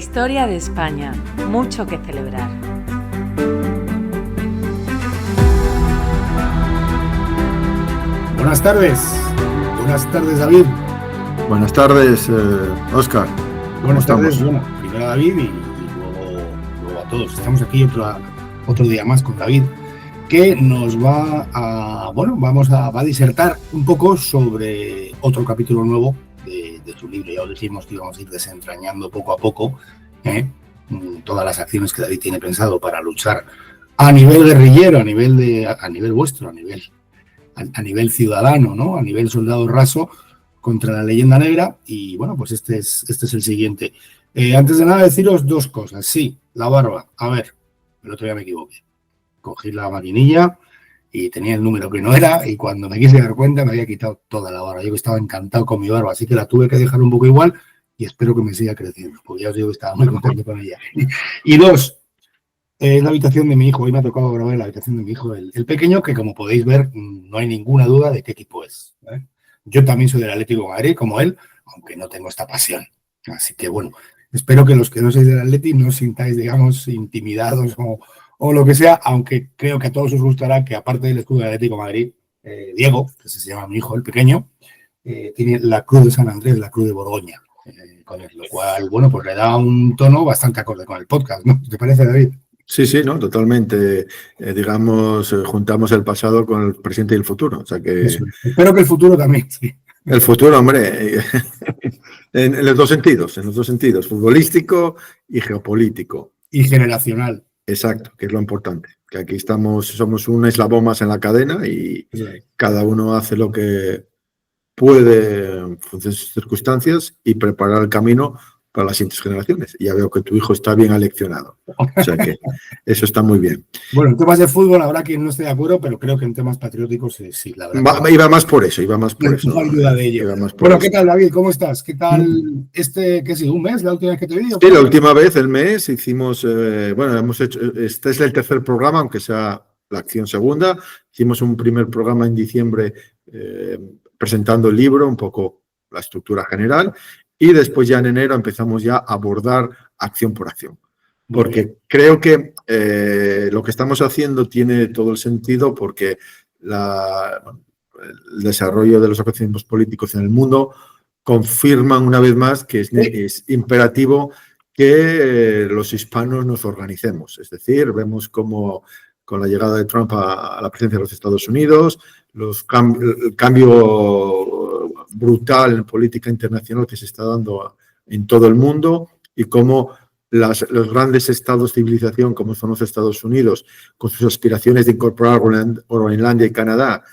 historia de España, mucho que celebrar. Buenas tardes. Buenas tardes, David. Buenas tardes, Óscar. Buenas tardes. Bueno, primero a David y luego a todos. Estamos aquí otro día más con David, que nos va a disertar un poco sobre otro capítulo nuevo de su libro. Ya os dijimos que íbamos a ir desentrañando poco a poco todas las acciones que David tiene pensado para luchar a nivel guerrillero, a nivel vuestro, a nivel ciudadano, ¿no? A nivel soldado raso contra la leyenda negra. Y bueno, pues este es el siguiente. Antes de nada, deciros dos cosas. Sí, la barba. A ver, el otro día me equivoqué. Cogí la maquinilla y tenía el número que no era, y cuando me quise dar cuenta me había quitado toda la barba. Yo estaba encantado con mi barba, así que la tuve que dejar un poco igual y espero que me siga creciendo, porque ya os digo que estaba muy contento con ella. Y dos, la habitación de mi hijo. Hoy me ha tocado grabar en la habitación de mi hijo, el pequeño, que como podéis ver no hay ninguna duda de qué equipo es. Yo también soy del Atlético de Madrid, como él, aunque no tengo esta pasión. Así que bueno, espero que los que no sois del Atleti no os sintáis, digamos, intimidados o lo que sea, aunque creo que a todos os gustará que, aparte del escudo del Atlético de Madrid, Diego, que se llama mi hijo, el pequeño, tiene la cruz de San Andrés, la cruz de Borgoña, con él, lo cual, bueno, pues le da un tono bastante acorde con el podcast, ¿no? ¿Te parece, David? Sí, no, totalmente. Juntamos el pasado con el presente y el futuro. O sea que espero que el futuro también, sí. El futuro, hombre, en los dos sentidos, futbolístico y geopolítico. Y generacional. Exacto, que es lo importante. Que aquí somos un eslabón más en la cadena y cada uno hace lo que puede en función de sus circunstancias y preparar el camino para las siguientes generaciones. Y ya veo que tu hijo está bien aleccionado. O sea que eso está muy bien. Bueno, en temas de fútbol habrá quien no esté de acuerdo, pero creo que en temas patrióticos sí, la verdad. Iba más por eso. No hay duda de ello. Bueno, ¿qué tal, David? ¿Cómo estás? ¿Qué tal qué ha sido, un mes, la última vez que te vi? Sí, la última vez, el mes, hicimos, hemos hecho, este es el tercer programa, aunque sea la acción segunda. Hicimos un primer programa en diciembre presentando el libro, un poco la estructura general, y después ya en enero empezamos ya a abordar acción por acción. Porque creo que lo que estamos haciendo tiene todo el sentido, porque el desarrollo de los acontecimientos políticos en el mundo confirman una vez más que es imperativo que los hispanos nos organicemos. Es decir, vemos cómo con la llegada de Trump a la presidencia de los Estados Unidos, el cambio brutal en política internacional que se está dando en todo el mundo, y cómo los grandes estados de civilización, como son los Estados Unidos, con sus aspiraciones de incorporar Groenlandia y Canadá,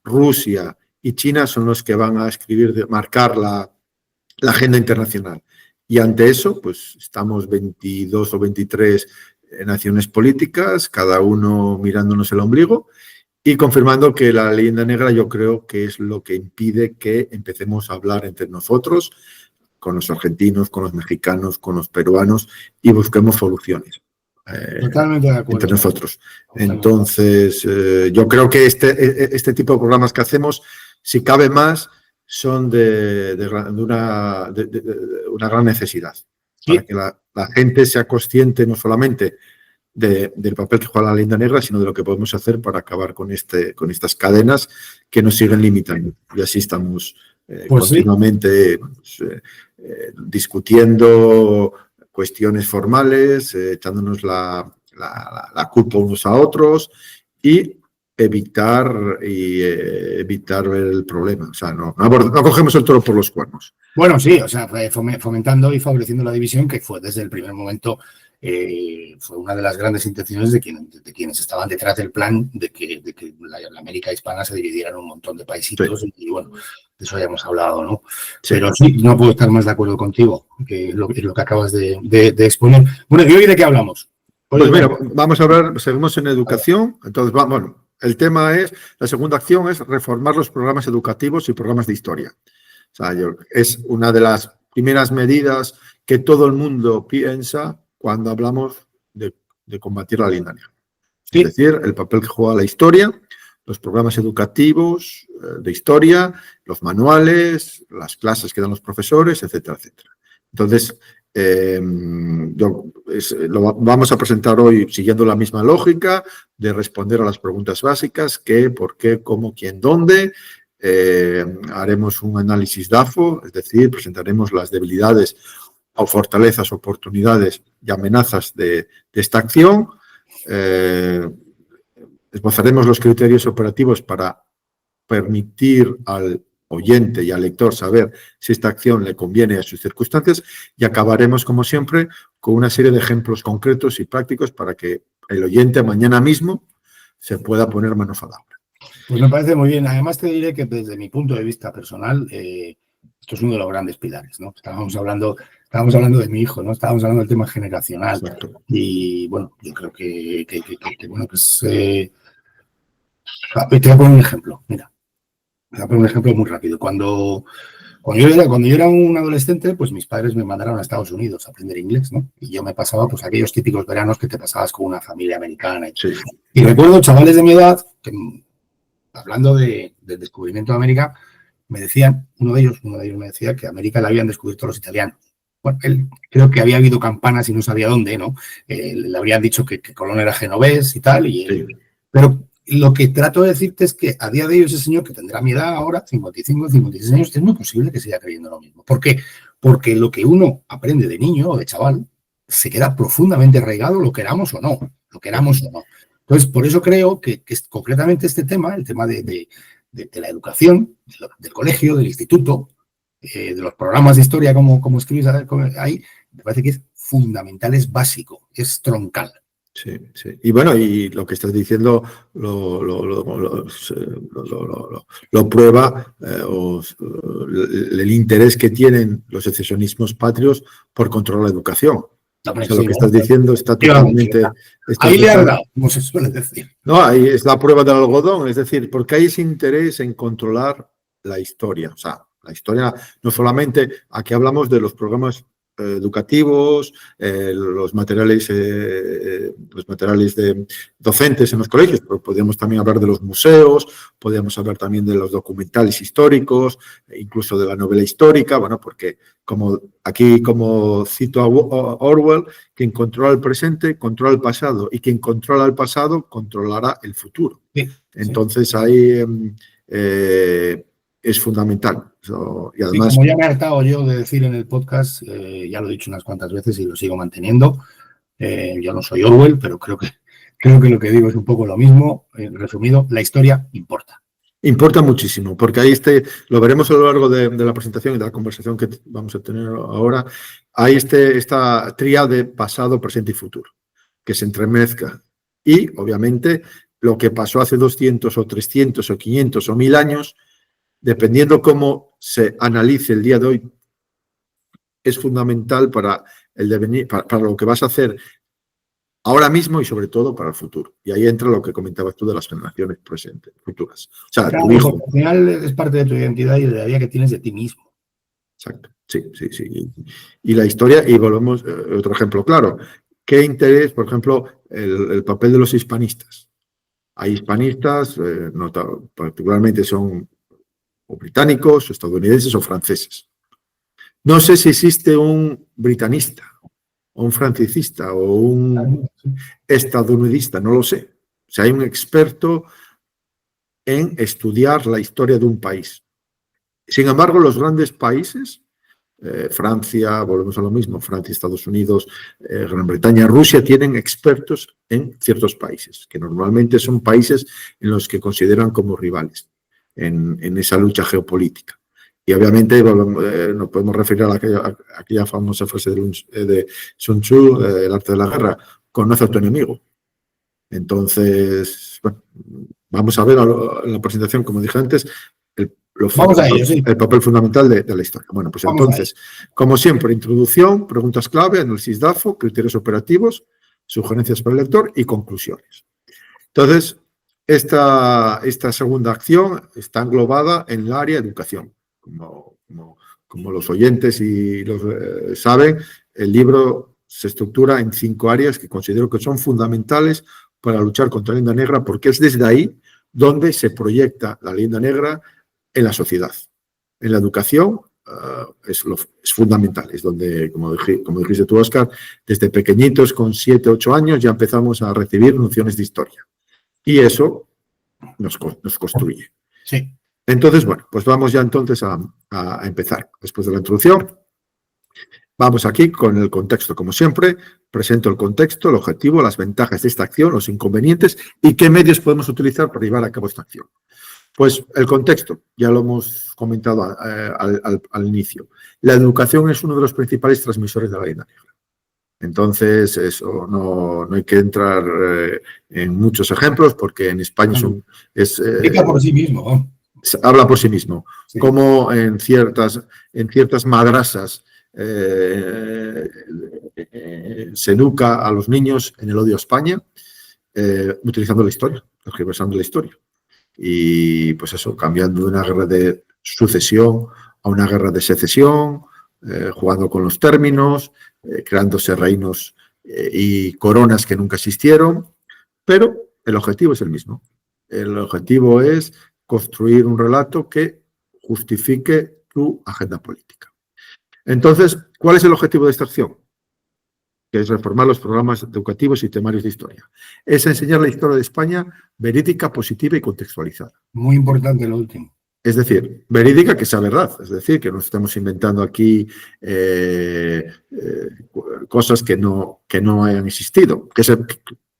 Rusia y China, son los que van a marcar la agenda internacional. Y ante eso, pues estamos 22 o 23 naciones políticas, cada uno mirándonos el ombligo y confirmando que la leyenda negra, yo creo que es lo que impide que empecemos a hablar entre nosotros, con los argentinos, con los mexicanos, con los peruanos, y busquemos soluciones. Totalmente de acuerdo. Entre nosotros. Entonces, yo creo que este tipo de programas que hacemos, si cabe más, son de una gran necesidad. ¿Sí? Para que la gente sea consciente no solamente del papel que juega la leyenda negra, sino de lo que podemos hacer para acabar con estas cadenas que nos siguen limitando. Y así estamos continuamente discutiendo cuestiones formales, echándonos la culpa unos a otros y evitar ver el problema. O sea, no cogemos el toro por los cuernos. Bueno, sí, o sea, fomentando y favoreciendo la división, que fue desde el primer momento, fue una de las grandes intenciones de quienes estaban detrás del plan de que la América hispana se dividiera en un montón de paisitos. Sí. Y bueno, de eso ya hemos hablado, ¿no? Sí. Pero sí, no puedo estar más de acuerdo contigo, que es lo que acabas de exponer. Bueno, ¿y hoy de qué hablamos? Pues mira, vamos a hablar, seguimos en educación. Entonces, bueno, el tema es, la segunda acción es reformar los programas educativos y programas de historia. O sea, es una de las primeras medidas que todo el mundo piensa cuando hablamos de combatir la leyenda negra. Sí. Es decir, el papel que juega la historia, los programas educativos de historia, los manuales, las clases que dan los profesores, etcétera, etcétera. Entonces, Lo vamos a presentar hoy siguiendo la misma lógica de responder a las preguntas básicas: qué, por qué, cómo, quién, dónde. Haremos un análisis DAFO, es decir, presentaremos las debilidades o fortalezas, oportunidades y amenazas de esta acción. Esbozaremos los criterios operativos para permitir al oyente y al lector saber si esta acción le conviene a sus circunstancias, y acabaremos, como siempre, con una serie de ejemplos concretos y prácticos para que el oyente mañana mismo se pueda poner manos a la obra. Pues me parece muy bien. Además te diré que desde mi punto de vista personal, esto es uno de los grandes pilares, ¿no? Estábamos hablando de mi hijo, ¿no? Estábamos hablando del tema generacional. Exacto. Y bueno, yo creo que bueno, pues te voy a poner un ejemplo. Mira, te voy a poner un ejemplo muy rápido. Cuando yo era un adolescente, pues mis padres me mandaron a Estados Unidos a aprender inglés, ¿no? Y yo me pasaba pues aquellos típicos veranos que te pasabas con una familia americana. Sí. Y recuerdo chavales de mi edad que, hablando del descubrimiento de América, me decían, uno de ellos me decía que América la habían descubierto los italianos. Bueno, él creo que había habido campanas y no sabía dónde, ¿no? Le habrían dicho que Colón era genovés y tal, Sí. pero lo que trato de decirte es que a día de hoy ese señor, que tendrá mi edad ahora, 55, 56 años, es muy posible que siga creyendo lo mismo. ¿Por qué? Porque lo que uno aprende de niño o de chaval se queda profundamente arraigado, lo queramos o no, Entonces, por eso creo que concretamente este tema, el tema de la educación, del colegio, del instituto, de los programas de historia, como escribís ahí, me parece que es fundamental, es básico, es troncal. Sí, sí. Y bueno, y lo que estás diciendo lo prueba el interés que tienen los secesionismos patrios por controlar la educación. O sea, lo que estás diciendo está totalmente... Ahí le han dado, como se suele decir. No, ahí es la prueba del algodón, es decir, porque hay ese interés en controlar la historia. O sea, la historia, no solamente, aquí hablamos de los programas educativos, los materiales docentes en los colegios, pero podríamos también hablar de los museos, podríamos hablar también de los documentales históricos, incluso de la novela histórica, bueno, porque como cito a Orwell, quien controla el presente, controla el pasado, y quien controla el pasado, controlará el futuro. Sí, entonces ahí es fundamental. Y además, como ya me he hartado yo de decir en el podcast, ya lo he dicho unas cuantas veces y lo sigo manteniendo, yo no soy Orwell, pero creo que lo que digo es un poco lo mismo. Resumido, la historia importa. Importa muchísimo, porque ahí lo veremos a lo largo de la presentación y de la conversación que vamos a tener ahora. Hay esta tríade pasado, presente y futuro, que se entremezcla. Y, obviamente, lo que pasó hace 200 o 300 o 500 o 1000 años, dependiendo cómo se analice el día de hoy, es fundamental para el devenir, para lo que vas a hacer ahora mismo y sobre todo para el futuro. Y ahí entra lo que comentabas tú de las generaciones futuras. O sea, claro, tu hijo. al final es parte de tu identidad y de la idea que tienes de ti mismo. Exacto, sí. Y la historia, y volvemos, otro ejemplo claro, ¿qué interés, por ejemplo, el papel de los hispanistas? Hay hispanistas, particularmente son o británicos, o estadounidenses o franceses. No sé si existe un britanista, o un francesista, o un estadounidista, no lo sé. O sea, hay un experto en estudiar la historia de un país. Sin embargo, los grandes países, Francia, volvemos a lo mismo, Francia, Estados Unidos, Gran Bretaña, Rusia, tienen expertos en ciertos países, que normalmente son países en los que consideran como rivales en esa lucha geopolítica. Y obviamente nos podemos referir a aquella famosa frase de Sun Tzu, el arte de la guerra: conoce a tu enemigo. Entonces, bueno, vamos a ver en la presentación, como dije antes, el papel fundamental de la historia. Bueno, pues entonces, como siempre, introducción, preguntas clave, análisis DAFO, criterios operativos, sugerencias para el lector y conclusiones. Entonces, esta segunda acción está englobada en el área educación. Como los oyentes y saben, el libro se estructura en 5 áreas que considero que son fundamentales para luchar contra la leyenda negra, porque es desde ahí donde se proyecta la leyenda negra en la sociedad. En la educación, es fundamental. Es donde, como dijiste tú, Óscar, desde pequeñitos, con 7, 8 años, ya empezamos a recibir nociones de historia. Y eso nos construye. Sí. Entonces, bueno, pues vamos ya entonces a empezar. Después de la introducción, vamos aquí con el contexto, como siempre. Presento el contexto, el objetivo, las ventajas de esta acción, los inconvenientes y qué medios podemos utilizar para llevar a cabo esta acción. Pues el contexto, ya lo hemos comentado al inicio. La educación es uno de los principales transmisores de la leyenda negra. Entonces, eso no hay que entrar en muchos ejemplos porque en España explica por sí mismo. Habla por sí mismo. Sí. Como en ciertas madrasas se educa a los niños en el odio a España, utilizando la historia, tergiversando la historia. Y pues eso, cambiando de una guerra de sucesión a una guerra de secesión, jugando con los términos, creándose reinos y coronas que nunca existieron, pero el objetivo es el mismo. El objetivo es construir un relato que justifique tu agenda política. Entonces, ¿cuál es el objetivo de esta acción? Que es reformar los programas educativos y temarios de historia. Es enseñar la historia de España verídica, positiva y contextualizada. Muy importante lo último. Es decir, verídica que sea verdad, es decir, que no estamos inventando aquí cosas que no hayan existido, que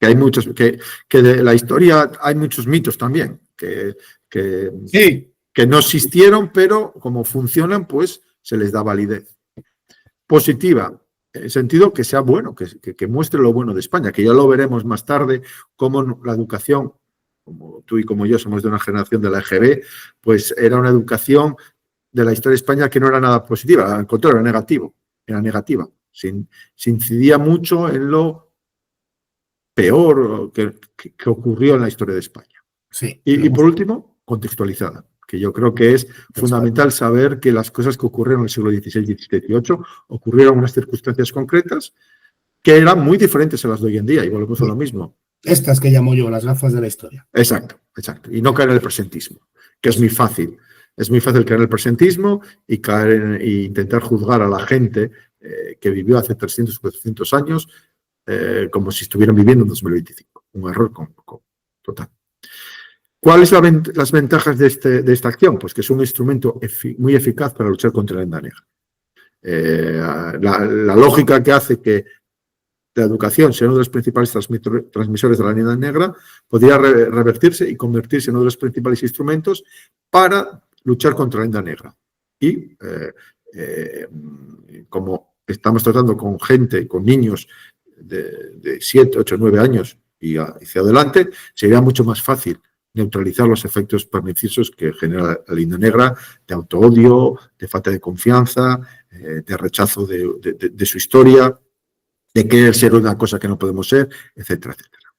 hay muchos, que de la historia hay muchos mitos también, que no existieron, pero como funcionan, pues se les da validez. Positiva, en el sentido que sea bueno, que muestre lo bueno de España, que ya lo veremos más tarde, cómo la educación, como tú y como yo somos de una generación de la EGB, pues era una educación de la historia de España que no era nada positiva, al contrario, era negativa. Se incidía mucho en lo peor que ocurrió en la historia de España. Sí, y por último, contextualizada, que yo creo que es fundamental saber que las cosas que ocurrieron en el siglo XVI, XVII, XVIII ocurrieron en unas circunstancias concretas que eran muy diferentes a las de hoy en día, y volvemos a lo mismo. Estas que llamo yo las gafas de la historia. Exacto. Y no caer en el presentismo, que es muy fácil. Es muy fácil caer en el presentismo y intentar juzgar a la gente que vivió hace 300 o 400 años como si estuvieran viviendo en 2025. Un error total. ¿Cuáles son las ventajas de esta acción? Pues que es un instrumento muy eficaz para luchar contra la leyenda negra. La lógica que hace que la educación sea uno de los principales transmisores de la leyenda negra podría revertirse y convertirse en uno de los principales instrumentos para luchar contra la leyenda negra. Y como estamos tratando con gente, con niños de 7, 8, 9 años y hacia adelante, sería mucho más fácil neutralizar los efectos perniciosos que genera la leyenda negra, de autoodio, de falta de confianza, de rechazo de su historia, de querer ser una cosa que no podemos ser, etcétera, etcétera.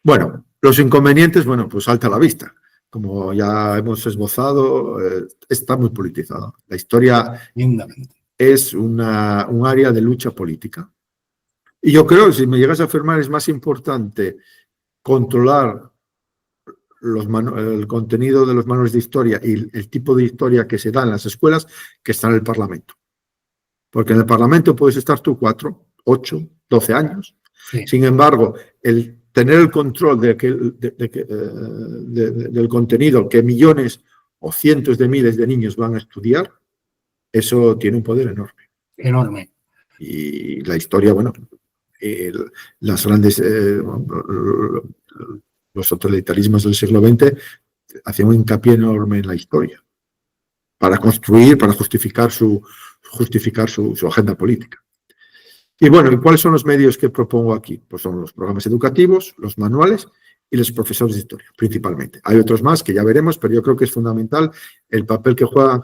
Bueno, los inconvenientes, pues salta a la vista. Como ya hemos esbozado, está muy politizada. La historia es un área de lucha política. Y yo creo que si me llegas a afirmar es más importante controlar el contenido de los manuales de historia y el tipo de historia que se da en las escuelas que está en el Parlamento. Porque en el Parlamento puedes estar tú 4, 8, 12 años. Sí. Sin embargo, el tener el control del contenido que millones o cientos de miles de niños van a estudiar, eso tiene un poder enorme. Enorme. Y la historia, las grandes... los totalitarismos del siglo XX hacían un hincapié enorme en la historia para construir, para justificar su agenda política. Y ¿cuáles son los medios que propongo aquí? Pues son los programas educativos, los manuales y los profesores de historia, principalmente. Hay otros más que ya veremos, pero yo creo que es fundamental el papel que juegan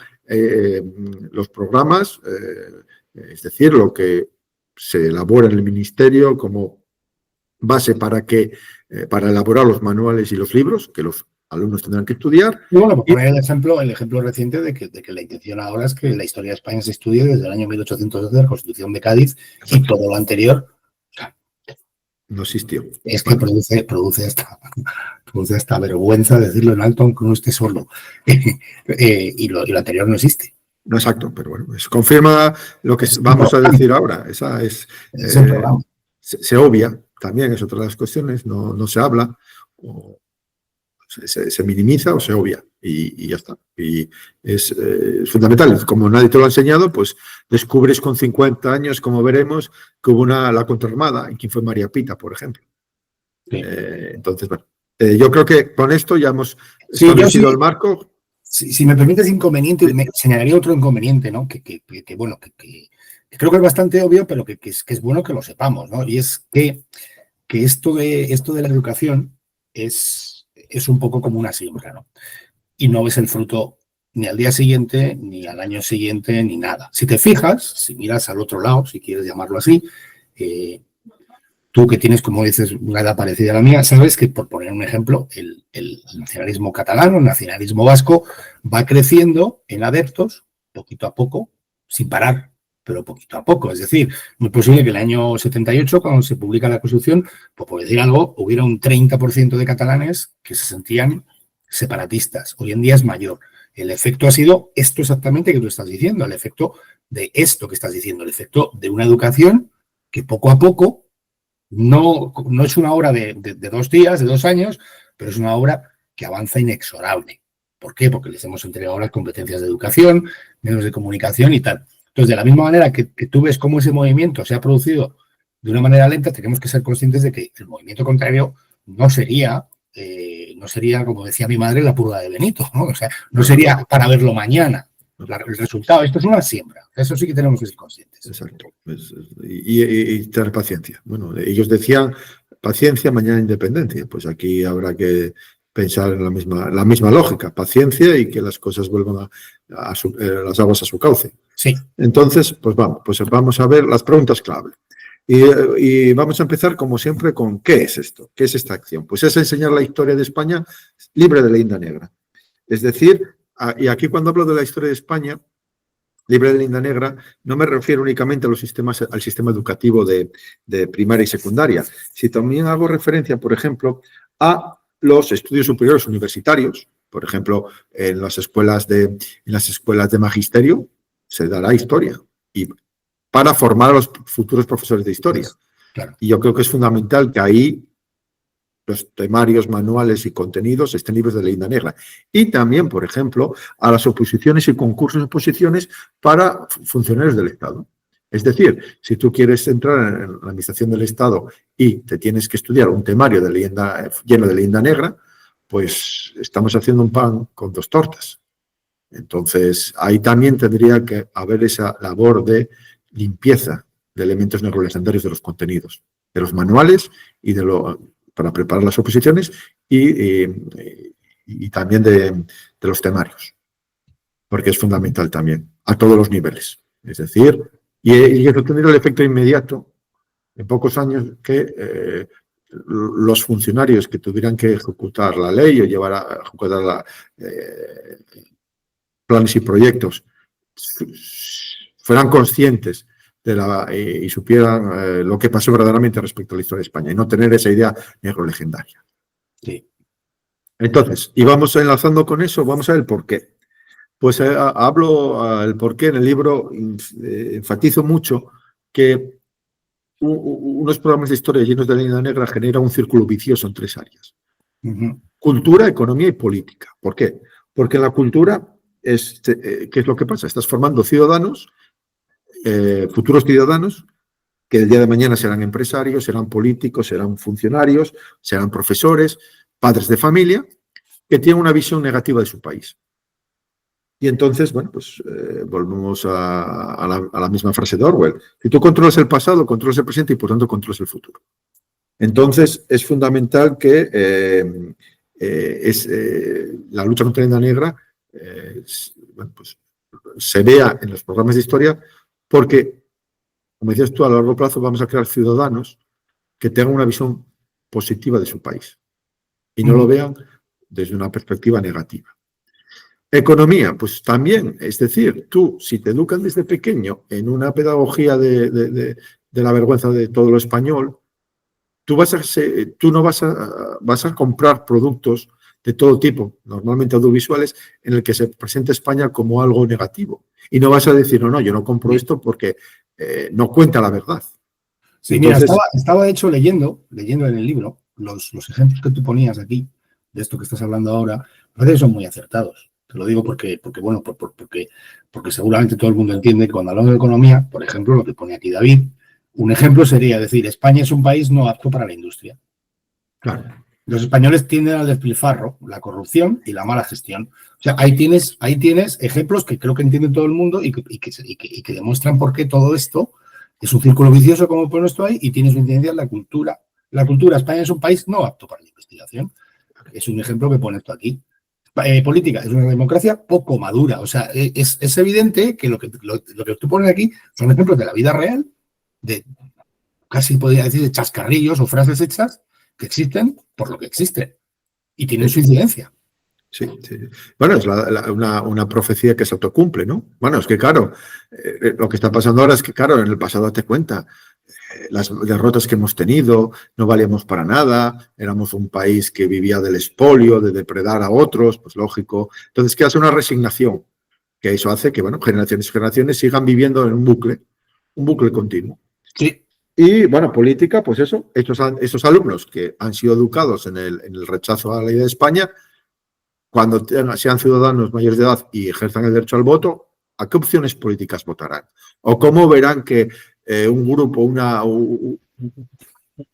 los programas, es decir, lo que se elabora en el ministerio como base para elaborar los manuales y los libros que los alumnos tendrán que estudiar. Por poner el ejemplo reciente de que la intención ahora es que la historia de España se estudie desde el año 1812, la Constitución de Cádiz. Exacto. Y todo lo anterior no existió. Es que produce esta vergüenza decirlo en alto aunque uno esté sordo. Y lo anterior no existe. No exacto, pero bueno, confirma lo que vamos a decir ahora. Esa es, se obvia, también es otra de las cuestiones, no se habla, o se minimiza o se obvia y ya está. Y es fundamental. Como nadie te lo ha enseñado, pues descubres con 50 años, como veremos, que hubo la contraarmada, en quien fue María Pita, por ejemplo. Sí. Entonces, bueno, yo creo que con esto ya hemos establecido el marco. Si me permites inconveniente, me señalaría otro inconveniente, ¿no? Que bueno, que creo que es bastante obvio, pero que es bueno que lo sepamos, ¿no? Y es que esto de la educación es un poco como una siembra, ¿no? Y no ves el fruto ni al día siguiente, ni al año siguiente, ni nada. Si te fijas, si miras al otro lado, si quieres llamarlo así, tú que tienes, como dices, una edad parecida a la mía, sabes que, por poner un ejemplo, el nacionalismo catalán, el nacionalismo vasco, va creciendo en adeptos, poquito a poco, sin parar, pero poquito a poco. Es decir, muy posible que el año 78, cuando se publica la Constitución, pues por decir algo, hubiera un 30% de catalanes que se sentían separatistas. Hoy en día es mayor. El efecto ha sido esto exactamente que tú estás diciendo, el efecto de esto que estás diciendo, el efecto de una educación que poco a poco no es una obra de 2 días, de 2 años, pero es una obra que avanza inexorable. ¿Por qué? Porque les hemos entregado las competencias de educación, medios de comunicación y tal. Entonces, de la misma manera que tú ves cómo ese movimiento se ha producido de una manera lenta, tenemos que ser conscientes de que el movimiento contrario no sería, como decía mi madre, la purga de Benito, ¿no? O sea, no sería para verlo mañana. El resultado, esto es una siembra. Eso sí que tenemos que ser conscientes. Exacto. Y tener paciencia. Bueno, ellos decían paciencia, mañana independencia. Pues aquí habrá que pensar en la misma lógica. Paciencia y que las cosas vuelvan las aguas a su cauce. Sí. Entonces, pues vamos a ver las preguntas clave. Y vamos a empezar, como siempre, con ¿qué es esto? ¿Qué es esta acción? Pues es enseñar la historia de España libre de leyenda negra. Es decir, y aquí cuando hablo de la historia de España libre de leyenda negra, no me refiero únicamente al sistema educativo de primaria y secundaria, sino también hago referencia, por ejemplo, a los estudios superiores universitarios. Por ejemplo, en las escuelas de magisterio se dará historia y para formar a los futuros profesores de historia. Claro. Y yo creo que es fundamental que ahí los temarios, manuales y contenidos estén libres de leyenda negra. Y también, por ejemplo, a las oposiciones y concursos de oposiciones para funcionarios del Estado. Es decir, si tú quieres entrar en la administración del Estado y te tienes que estudiar un temario lleno de leyenda negra, pues estamos haciendo un pan con 2 tortas. Entonces, ahí también tendría que haber esa labor de limpieza de elementos negrolegendarios de los contenidos, de los manuales y para preparar las oposiciones y también de los temarios, porque es fundamental también, a todos los niveles. Es decir, y eso tendría el efecto inmediato, en pocos años, que los funcionarios que tuvieran que ejecutar la ley o llevar a ejecutar planes y proyectos fueran conscientes y supieran lo que pasó verdaderamente respecto a la historia de España y no tener esa idea negro-legendaria. Sí. Entonces, y vamos enlazando con eso, vamos a ver el por qué. Pues hablo el por qué en el libro, enfatizo mucho que unos programas de historia llenos de leyenda negra generan un círculo vicioso en 3 áreas. Cultura, economía y política. ¿Por qué? Porque en la cultura, ¿qué es lo que pasa? Estás formando ciudadanos, futuros ciudadanos, que el día de mañana serán empresarios, serán políticos, serán funcionarios, serán profesores, padres de familia, que tienen una visión negativa de su país. Y entonces, bueno, pues volvemos a la misma frase de Orwell. Si tú controlas el pasado, controlas el presente y por tanto controlas el futuro. Entonces, es fundamental que la lucha contra la leyenda negra bueno, pues, se vea en los programas de historia porque, como decías tú, a largo plazo vamos a crear ciudadanos que tengan una visión positiva de su país y no lo vean desde una perspectiva negativa. Economía, pues también, es decir, tú, si te educan desde pequeño en una pedagogía de la vergüenza de todo lo español, tú no vas a comprar productos de todo tipo, normalmente audiovisuales, en el que se presenta España como algo negativo. Y no vas a decir, no, yo no compro esto porque no cuenta la verdad. Sí, Entonces, mira, estaba de hecho leyendo en el libro los ejemplos que tú ponías aquí, de esto que estás hablando ahora, me parece que son muy acertados. Te lo digo porque seguramente todo el mundo entiende que cuando hablamos de economía, por ejemplo, lo que pone aquí David, un ejemplo sería decir, España es un país no apto para la industria. claro. Los españoles tienden al despilfarro, la corrupción y la mala gestión. O sea, ahí tienes ejemplos que creo que entiende todo el mundo y que demuestran por qué todo esto es un círculo vicioso, como pone esto ahí, y tiene su incidencia en la cultura. La cultura, España es un país no apto para la investigación. Es un ejemplo que pone esto aquí. Política, es una democracia poco madura. O sea, es evidente que lo que tú pones aquí son ejemplos de la vida real, de casi podría decir de chascarrillos o frases hechas que existen por lo que existen y tienen su incidencia. Sí, sí. Bueno, es una profecía que se autocumple, ¿no? Bueno, es que claro, lo que está pasando ahora es que, claro, en el pasado date cuenta, las derrotas que hemos tenido, no valíamos para nada, éramos un país que vivía del expolio, de depredar a otros, pues lógico. Entonces, ¿qué hace una resignación? Que eso hace que, bueno, generaciones y generaciones sigan viviendo en un bucle continuo. Sí. Y, bueno, política, pues eso, estos alumnos que han sido educados en el rechazo a la idea de España, cuando sean ciudadanos mayores de edad y ejerzan el derecho al voto, ¿a qué opciones políticas votarán? ¿O cómo verán que un grupo,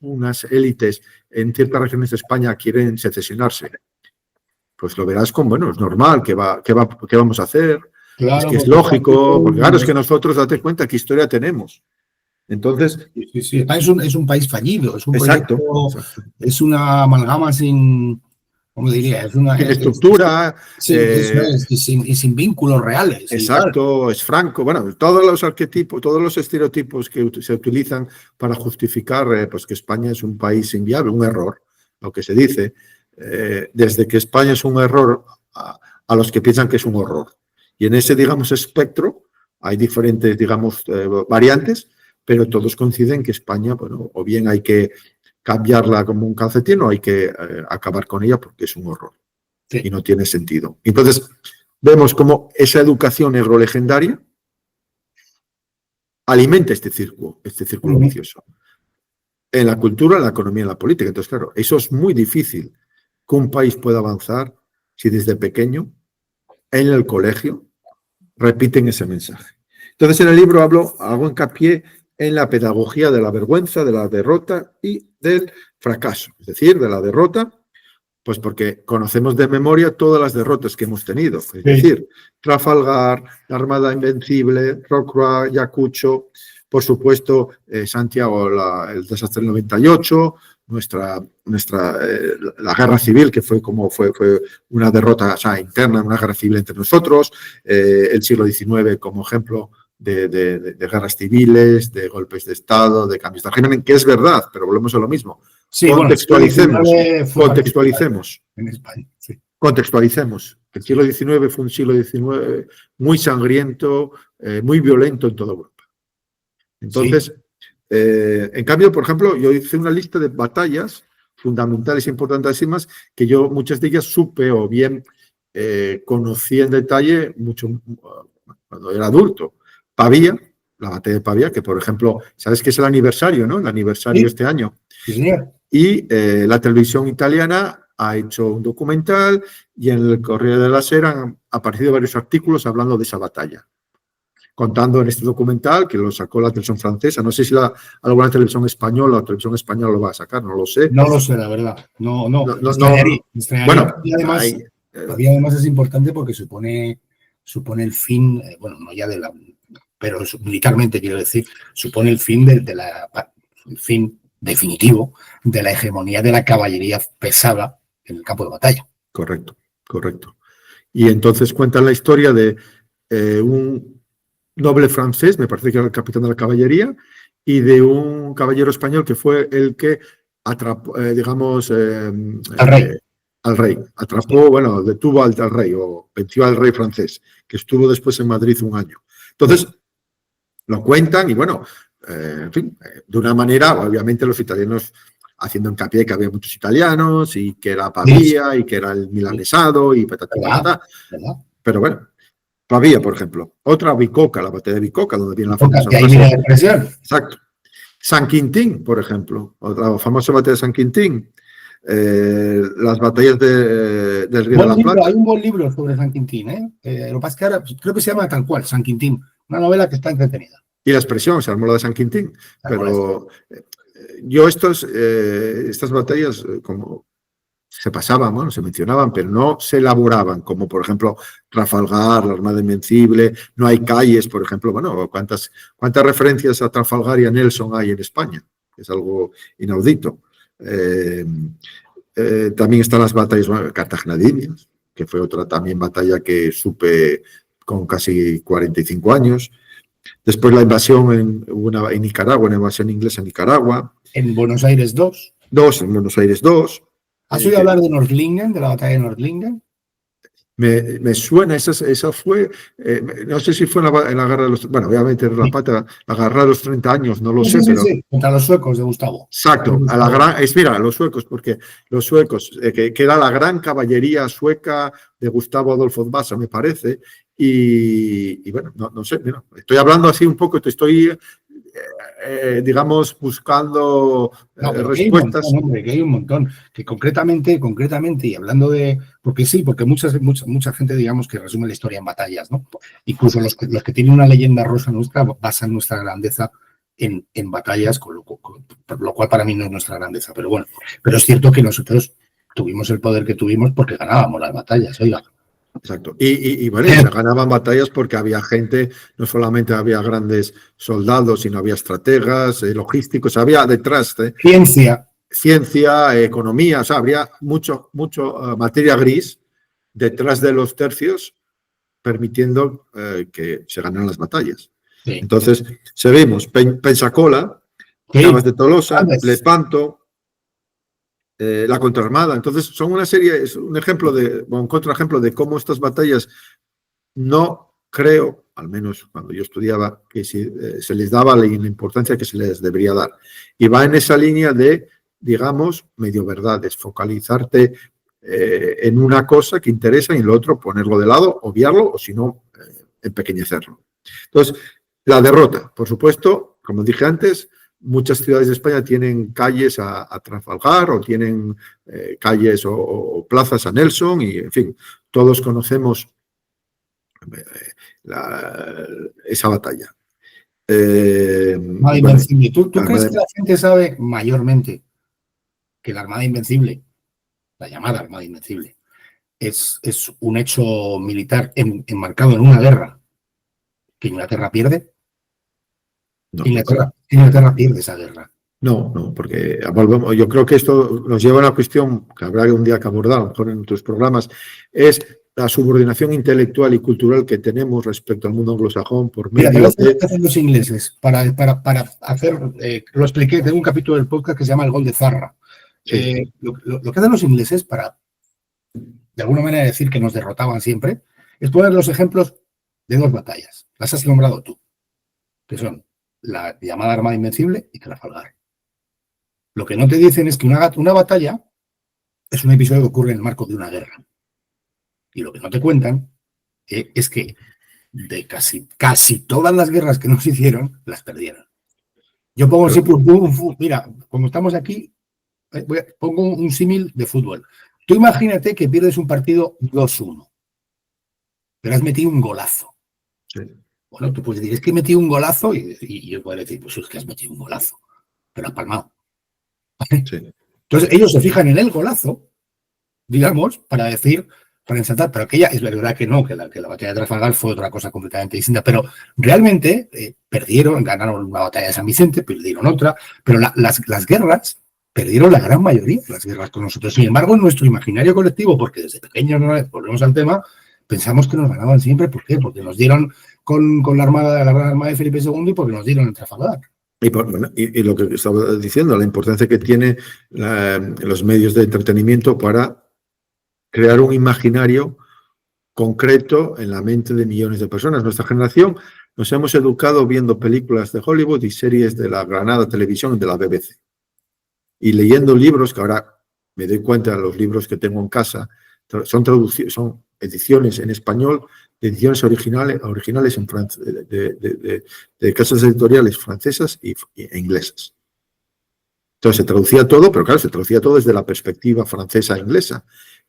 unas élites en ciertas regiones de España quieren secesionarse? Pues lo verás como, bueno, es normal, ¿qué vamos a hacer? Claro, es que es lógico, porque claro, es que nosotros, date cuenta qué historia tenemos. Entonces, sí. España es un país fallido, es un exacto, proyecto, exacto. es una amalgama sin, ¿cómo diría? Es una Sin estructura. y sin vínculos reales. Exacto, es franco. Bueno, todos los arquetipos, todos los estereotipos que se utilizan para justificar pues que España es un país inviable, un error, lo que se dice, desde que España es un error a los que piensan que es un horror. Y en ese, digamos, espectro hay diferentes, digamos, variantes, pero todos coinciden que España, bueno, o bien hay que cambiarla como un calcetín o hay que acabar con ella porque es un horror. Sí. Y no tiene sentido. Entonces, vemos cómo esa educación agrolegendaria alimenta este círculo vicioso. En la cultura, en la economía, en la política. Entonces, claro, eso es muy difícil que un país pueda avanzar si desde pequeño, en el colegio, repiten ese mensaje. Entonces, en el libro hago hincapié en la pedagogía de la vergüenza, de la derrota y del fracaso. Es decir, de la derrota, pues porque conocemos de memoria todas las derrotas que hemos tenido. Es decir, Trafalgar, la Armada Invencible, Rocroi, Ayacucho, por supuesto, Santiago, el desastre del 98, la guerra civil, que fue una derrota, o sea, interna, una guerra civil entre nosotros, el siglo XIX como ejemplo de guerras civiles, de golpes de Estado, de cambios de régimen, que es verdad, pero volvemos a lo mismo. Sí, contextualicemos. En España, sí. Contextualicemos. El siglo XIX fue un siglo XIX muy sangriento, muy violento en toda Europa. Entonces, en cambio, por ejemplo, yo hice una lista de batallas fundamentales e importantísimas que yo muchas de ellas supe o bien conocí en detalle mucho cuando era adulto. Pavía, la batalla de Pavía, que por ejemplo, sabes que es el aniversario, ¿no? El aniversario este año. Sí. Y la televisión italiana ha hecho un documental y en el Corriere della Sera han aparecido varios artículos hablando de esa batalla. Contando en este documental, que lo sacó la televisión francesa. No sé si alguna televisión española o televisión española lo va a sacar, no lo sé. No lo sé, la verdad. No. Bueno, y además es importante porque supone el fin, bueno, no ya de la... pero militarmente quiero decir, supone el fin el fin definitivo de la hegemonía de la caballería pesada en el campo de batalla. Correcto. Y entonces cuentan la historia de un noble francés, me parece que era el capitán de la caballería, y de un caballero español que fue el que atrapó, al rey. Atrapó, bueno, detuvo al rey o venció al rey francés, que estuvo después en Madrid un año. Entonces, lo cuentan y bueno, en fin, de una manera, obviamente los italianos haciendo hincapié que había muchos italianos y que era Pavía y que era el milanesado y patatá, patatá. Pero bueno, Pavía, por ejemplo. Otra Bicocca, la batalla de Bicocca, donde viene la famosa Que ahí viene la expresión. Exacto. San Quintín, por ejemplo, otra famosa batalla de San Quintín. Las batallas del Río de la Plata. Hay un buen libro sobre San Quintín, ¿eh? Lo que pasa es que ahora creo que se llama tal cual, San Quintín. Una novela que está entretenida. Y la expresión, se armó la de San Quintín. Pero yo estas batallas, como se pasaban, bueno, se mencionaban, pero no se elaboraban, como por ejemplo Trafalgar, la Armada Invencible, no hay calles, por ejemplo, bueno, ¿cuántas referencias a Trafalgar y a Nelson hay en España? Es algo inaudito. También están las batallas cartaginenses, que fue otra también batalla que supe con casi 45 años. Después la invasión en Nicaragua, una invasión inglesa en Nicaragua. En Buenos Aires 2. En Buenos Aires 2. ¿Has oído hablar de Nordlingen, de la batalla de Nordlingen? Me suena, esa fue, no sé si fue en la guerra de los, bueno, obviamente la guerra de los 30 años, no lo sé, pero... Sí, contra los suecos de Gustavo. Exacto, mira, los suecos, porque los suecos, que era la gran caballería sueca de Gustavo Adolfo Vasa, me parece, y bueno, no sé, mira, estoy hablando así un poco, estoy digamos, buscando respuestas. Que hay un montón, que concretamente, y hablando de, porque mucha gente, digamos, que resume la historia en batallas, ¿no? Incluso los que tienen una leyenda rosa nuestra basan nuestra grandeza en batallas, por lo cual para mí no es nuestra grandeza, pero bueno, pero es cierto que nosotros tuvimos el poder que tuvimos porque ganábamos las batallas, oiga. Exacto. Y bueno, se ganaban batallas porque había gente, no solamente había grandes soldados, sino había estrategas, logísticos, había detrás ciencia, economía, o sea, habría mucho materia gris detrás de los tercios permitiendo que se ganaran las batallas. Sí. Entonces, seguimos, Pensacola, Navas de Tolosa, Lepanto, la contraarmada. Entonces, son una serie, es un contraejemplo de cómo estas batallas no creo, al menos cuando yo estudiaba, que se les daba la importancia que se les debería dar. Y va en esa línea de, digamos, medio verdades, focalizarte en una cosa que interesa y en lo otro ponerlo de lado, obviarlo o si no, empequeñecerlo. Entonces, la derrota, por supuesto, como dije antes, muchas ciudades de España tienen calles a Trafalgar o tienen calles o plazas a Nelson y, en fin, todos conocemos esa batalla. Armada Invencible. ¿Tú crees que la gente sabe mayormente que la Armada Invencible, la llamada Armada Invencible, es un hecho militar enmarcado en una guerra que Inglaterra pierde? No, Inglaterra pierde esa guerra. No, porque volvemos, yo creo que esto nos lleva a una cuestión que habrá un día que abordar, a lo mejor en otros programas, es la subordinación intelectual y cultural que tenemos respecto al mundo anglosajón por medio de los ingleses. Para hacer, lo expliqué, tengo un capítulo del podcast que se llama El Gol de Zarra. Sí. Lo que hacen los ingleses para, de alguna manera, decir que nos derrotaban siempre, es poner los ejemplos de dos batallas. Las has nombrado tú, que son la llamada Armada Invencible y Trafalgar. Lo que no te dicen es que una batalla es un episodio que ocurre en el marco de una guerra. Y lo que no te cuentan es que de casi todas las guerras que nos hicieron, las perdieron. Yo pongo siempre mira, como estamos aquí, pongo un símil de fútbol. Tú imagínate que pierdes un partido 2-1, pero has metido un golazo. Sí. Bueno, tú puedes decir, es que he metido un golazo y yo puedo decir, pues es que has metido un golazo, pero has palmado. Sí. Entonces ellos se fijan en el golazo, digamos, para ensaltar, pero aquella es verdad que no, que la batalla de Trafalgar fue otra cosa completamente distinta, pero realmente ganaron una batalla de San Vicente, perdieron otra, pero las guerras perdieron la gran mayoría de las guerras con nosotros. Sin embargo, en nuestro imaginario colectivo, porque desde pequeños, volvemos al tema, pensamos que nos ganaban siempre. ¿Por qué? Porque nos dieron con la gran armada de Felipe II y porque nos dieron en Trafalgar. Y lo que estaba diciendo, la importancia que tiene los medios de entretenimiento para crear un imaginario concreto en la mente de millones de personas. Nuestra generación nos hemos educado viendo películas de Hollywood y series de la Granada Televisión de la BBC. y leyendo libros, que ahora me doy cuenta de los libros que tengo en casa, son ediciones en español, ediciones originales en de casas editoriales francesas e inglesas. Entonces se traducía todo, pero claro, se traducía todo desde la perspectiva francesa e inglesa.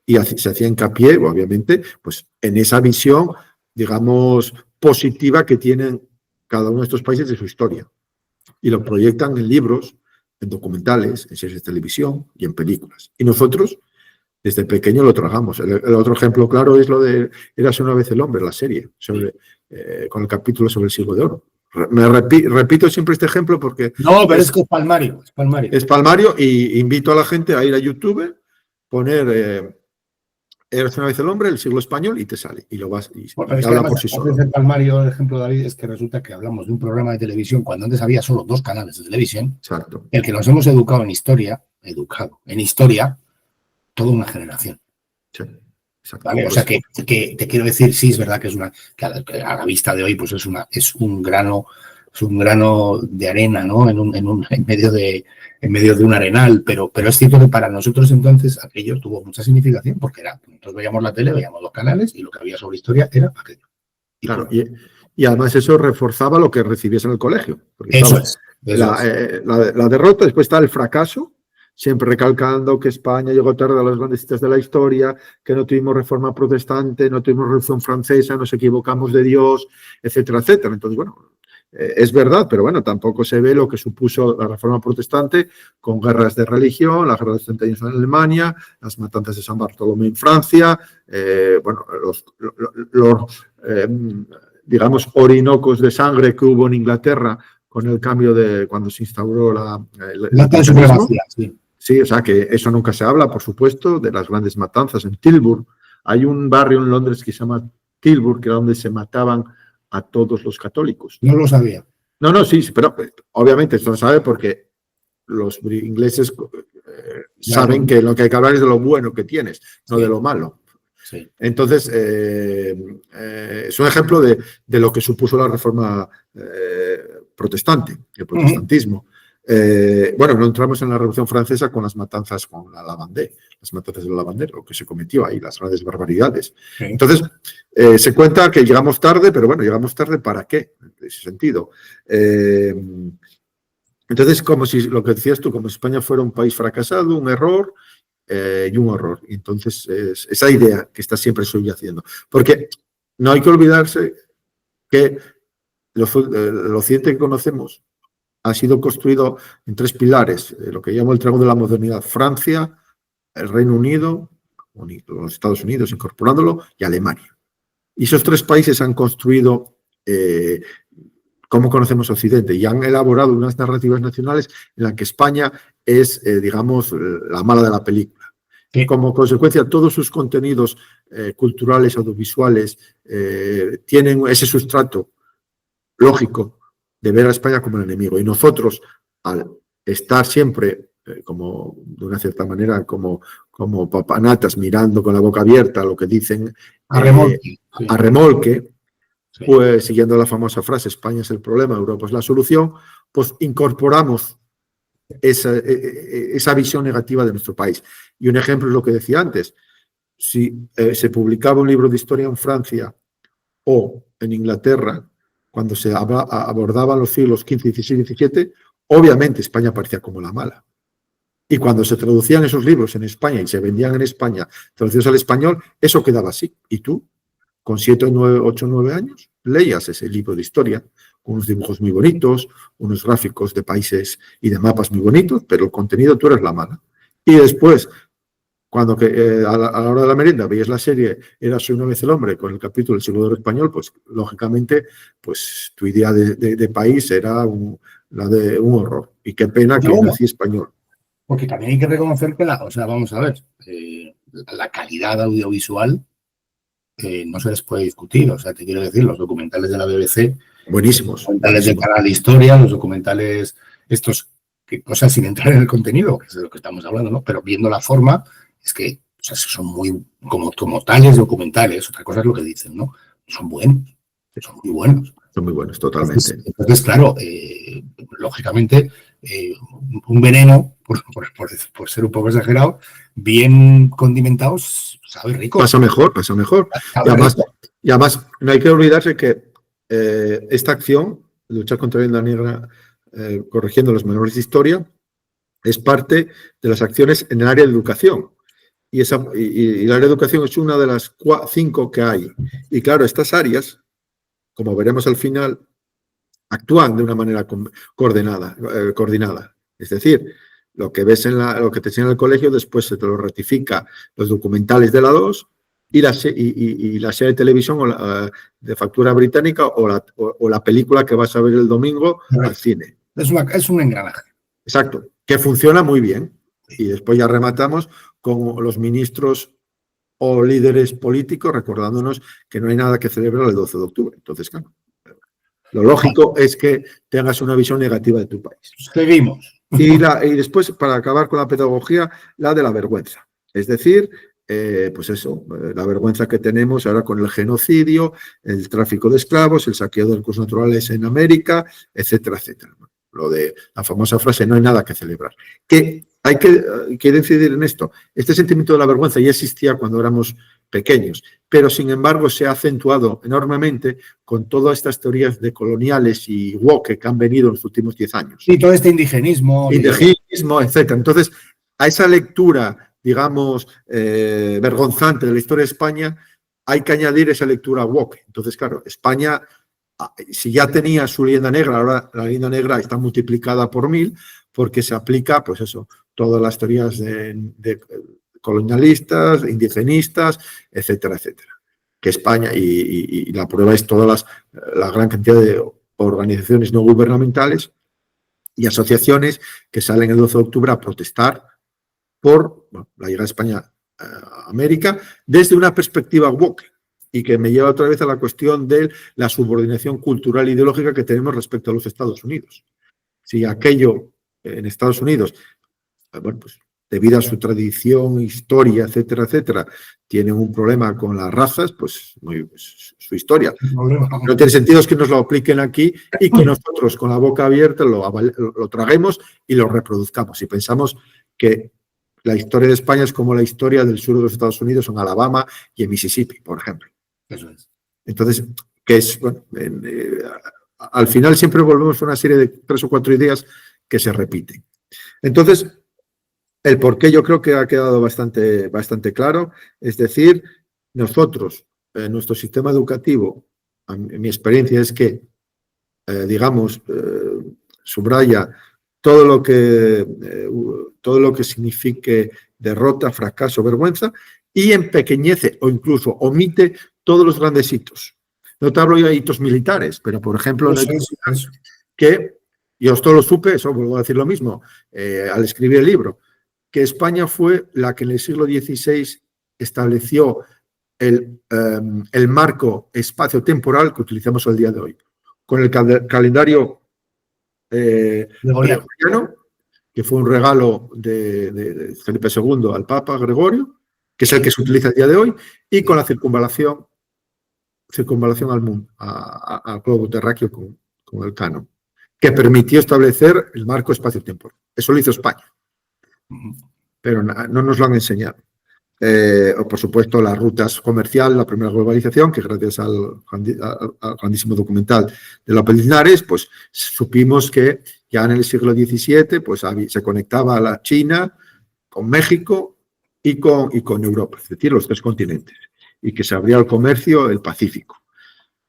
Y se hacía hincapié, obviamente, pues en esa visión, digamos, positiva que tienen cada uno de estos países de su historia. Y lo proyectan en libros, en documentales, en series de televisión y en películas. Y nosotros, desde pequeño, lo trabajamos. El otro ejemplo claro es lo de Érase una vez el hombre, la serie, con el capítulo sobre el siglo de oro. Repito siempre este ejemplo porque... No, pero es que es palmario. Es palmario y invito a la gente a ir a YouTube, poner Érase una vez el hombre, el siglo español, y te sale. Y lo vas y habla por sí solo. El palmario, el ejemplo, David, es que resulta que hablamos de un programa de televisión cuando antes había solo 2 canales de televisión. Exacto. El que nos hemos educado en historia, toda una generación. Sí, exacto. ¿Vale? O sea, que te quiero decir, sí, es verdad que que a la vista de hoy pues es un grano de arena, ¿no? En medio de un arenal, pero es cierto que para nosotros entonces aquello tuvo mucha significación porque nosotros veíamos la tele, veíamos los canales y lo que había sobre historia era aquello. Claro, y además eso reforzaba lo que recibías en el colegio. Eso es. La derrota, después está el fracaso, siempre recalcando que España llegó tarde a las grandes citas de la historia, que no tuvimos reforma protestante, no tuvimos revolución francesa, nos equivocamos de Dios, etcétera, etcétera. Entonces, bueno, es verdad, pero bueno, tampoco se ve lo que supuso la reforma protestante con guerras de religión, las guerras de 30 años en Alemania, las matanzas de San Bartolomé en Francia, bueno, digamos, orinocos de sangre que hubo en Inglaterra con el cambio de cuando se instauró la supremacía, sí. Sí, o sea que eso nunca se habla, por supuesto, de las grandes matanzas en Tilburg. Hay un barrio en Londres que se llama Tilburg, que era donde se mataban a todos los católicos. No lo sabía. No, sí, pero obviamente esto lo sabe porque los ingleses saben que lo que hay que hablar es de lo bueno que tienes, no de lo malo. Sí. Entonces, es un ejemplo de lo que supuso la reforma protestante, el protestantismo. Bueno, no entramos en la Revolución Francesa con las matanzas con la Lavandée, las matanzas de la Lavandée, lo que se cometió ahí, las grandes barbaridades. Sí. Entonces, se cuenta que llegamos tarde, pero bueno, llegamos tarde ¿para qué? En ese sentido. Entonces, como si lo que decías tú, como si España fuera un país fracasado, un error y un horror. Y entonces, esa idea que está siempre subyaciendo. Porque no hay que olvidarse que el occidente que conocemos ha sido construido en 3 pilares, lo que llamo el triángulo de la modernidad: Francia, el Reino Unido, los Estados Unidos incorporándolo, y Alemania. Y esos 3 países han construido cómo conocemos Occidente y han elaborado unas narrativas nacionales en las que España es, digamos, la mala de la película. Y como consecuencia, todos sus contenidos culturales, audiovisuales, tienen ese sustrato lógico de ver a España como el enemigo. Y nosotros, al estar siempre, como de una cierta manera, como papanatas mirando con la boca abierta lo que dicen a remolque, sí, pues siguiendo la famosa frase, España es el problema, Europa es la solución, pues incorporamos esa visión negativa de nuestro país. Y un ejemplo es lo que decía antes. Si se publicaba un libro de historia en Francia o en Inglaterra, cuando se abordaban los siglos XV, XVI y XVII, obviamente España aparecía como la mala. Y cuando se traducían esos libros en España y se vendían en España, traducidos al español, eso quedaba así. Y tú, con 7, 8, 9 años, leías ese libro de historia, con unos dibujos muy bonitos, unos gráficos de países y de mapas muy bonitos, pero el contenido tú eres la mala. Y después, cuando a la hora de la merienda veías la serie Érase una vez el hombre con el capítulo del siglo de oro español, pues lógicamente pues tu idea de país era la de un horror. Y qué pena que nací español. Porque también hay que reconocer que vamos a ver, la calidad audiovisual no se les puede discutir. O sea, te quiero decir, los documentales de la BBC, buenísimos. Los documentales del canal de historia, los documentales estos, o sea, sin entrar en el contenido, que es de lo que estamos hablando, ¿no? Pero viendo la forma, es que o sea, son muy, como tales documentales, otra cosa es lo que dicen, ¿no? Son buenos, son muy buenos. Son muy buenos, totalmente. Entonces claro, lógicamente, un veneno, por ser un poco exagerado, bien condimentados, sabe rico. Pasa mejor, pasa mejor. Y además, no hay que olvidarse que esta acción, luchar contra la leyenda negra, corrigiendo los menores de historia, es parte de las acciones en el área de educación. Y el área de educación es una de las 5 que hay. Y claro, estas áreas, como veremos al final, actúan de una manera coordinada. Es decir, lo que ves lo que te enseña en el colegio, después se te lo ratifica los documentales de la 2 y la serie de televisión de factura británica o la película que vas a ver el domingo al cine. Es un engranaje. Exacto, que funciona muy bien. Y después ya rematamos con los ministros o líderes políticos recordándonos que no hay nada que celebrar el 12 de octubre. Entonces, claro, lo lógico es que tengas una visión negativa de tu país. Seguimos. Y después, para acabar con la pedagogía, la de la vergüenza. Es decir, pues eso, la vergüenza que tenemos ahora con el genocidio, el tráfico de esclavos, el saqueo de recursos naturales en América, etcétera, etcétera. Lo de la famosa frase, no hay nada que celebrar. Que hay que decidir en esto. Este sentimiento de la vergüenza ya existía cuando éramos pequeños, pero sin embargo se ha acentuado enormemente con todas estas teorías de coloniales y woke que han venido en los últimos 10 años. Y todo este indigenismo. Indigenismo, etcétera. Entonces, a esa lectura, digamos, vergonzante de la historia de España, hay que añadir esa lectura woke. Entonces, claro, España, si ya tenía su leyenda negra, ahora la leyenda negra está multiplicada por 1000, porque se aplica, pues eso, todas las teorías de colonialistas, indigenistas, etcétera, etcétera. Que España, y la prueba es la gran cantidad de organizaciones no gubernamentales y asociaciones que salen el 12 de octubre a protestar por la llegada de España a América desde una perspectiva woke. Y que me lleva otra vez a la cuestión de la subordinación cultural e ideológica que tenemos respecto a los Estados Unidos. Si aquello en Estados Unidos, bueno, pues debido a su tradición, historia, etcétera, etcétera, tienen un problema con las razas, pues su historia. No tiene sentido que nos lo apliquen aquí y que nosotros con la boca abierta lo traguemos y lo reproduzcamos. Y pensamos que la historia de España es como la historia del sur de los Estados Unidos en Alabama y en Mississippi, por ejemplo. Eso es. Entonces, que es, bueno, al final siempre volvemos a una serie de 3 o 4 ideas que se repiten. Entonces, el por qué yo creo que ha quedado bastante claro, es decir, nosotros, nuestro sistema educativo, en mi experiencia es que, subraya todo lo que signifique derrota, fracaso, vergüenza, y empequeñece o incluso omite todos los grandes hitos. No te hablo ya de hitos militares, pero por ejemplo, que yo esto lo supe, eso vuelvo a decir lo mismo, al escribir el libro, que España fue la que en el siglo XVI estableció el marco espacio-temporal que utilizamos al día de hoy. Con el calendario gregoriano, que fue un regalo de Felipe II al Papa Gregorio, que es el que se utiliza el día de hoy, y con la circunvalación al mundo, al globo terráqueo con el canon, que permitió establecer el marco espacio-temporal. Eso lo hizo España, pero no nos lo han enseñado. Por supuesto, las rutas comerciales, la primera globalización, que gracias al grandísimo documental de López Linares, pues supimos que ya en el siglo XVII pues, se conectaba a la China con México y con Europa, es decir, los 3 continentes, y que se abría el comercio el Pacífico.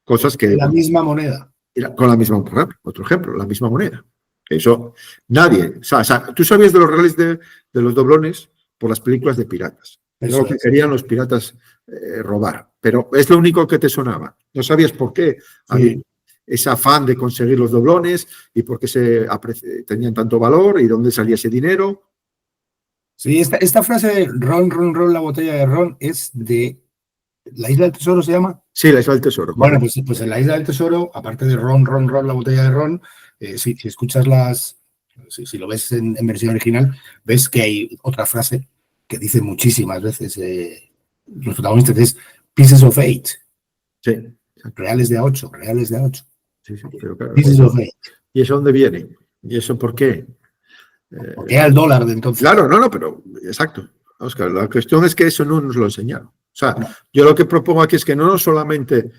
Cosas que... La misma moneda. Con la misma, por ejemplo, otro ejemplo, la misma moneda. Eso, nadie... O sea, tú sabías de los reales de los doblones por las películas de piratas. Era lo que querían los piratas robar, pero es lo único que te sonaba. No sabías por qué había ese afán de conseguir los doblones y por qué tenían tanto valor y dónde salía ese dinero. Sí, esta frase de ron, la botella de ron es de ¿la Isla del Tesoro se llama? Sí, la Isla del Tesoro. Bueno, pues en la Isla del Tesoro, aparte de ron, la botella de ron, si escuchas si lo ves en versión original, ves que hay otra frase que dice muchísimas veces los protagonistas, es Pieces of 8. Sí. Reales de A8, reales de A8. Sí, pero claro. Pieces of 8. ¿Y eso dónde viene? ¿Y eso por qué? Porque era el dólar de entonces. Claro, no, pero exacto. Óscar, la cuestión es que eso no nos lo enseñaron. O sea, yo lo que propongo aquí es que no solamente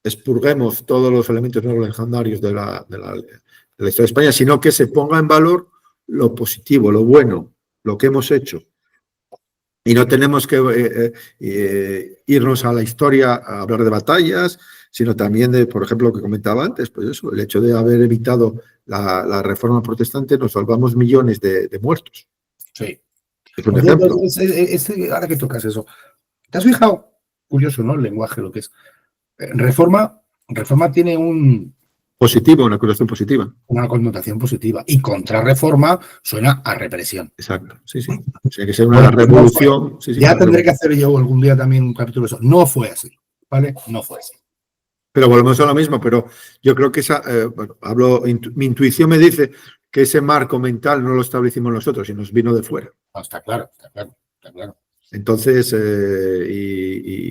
expurguemos todos los elementos neolegendarios de la historia de España, sino que se ponga en valor lo positivo, lo bueno, lo que hemos hecho. Y no tenemos que irnos a la historia a hablar de batallas, sino también de, por ejemplo, lo que comentaba antes, pues eso, el hecho de haber evitado la reforma protestante, nos salvamos millones de muertos. Sí. Es un ejemplo. Ahora que tocas eso, ¿te has fijado? Curioso, ¿no? El lenguaje, lo que es. Reforma tiene Positivo, una connotación positiva. Una connotación positiva. Y contrarreforma suena a represión. Exacto, sí. Tiene que ser una revolución. Sí, ya tendré que hacer yo algún día también un capítulo de eso. No fue así, ¿vale? No fue así. Pero volvemos a lo mismo, pero yo creo que mi intuición me dice que ese marco mental no lo establecimos nosotros y nos vino de fuera. No, está claro. Entonces,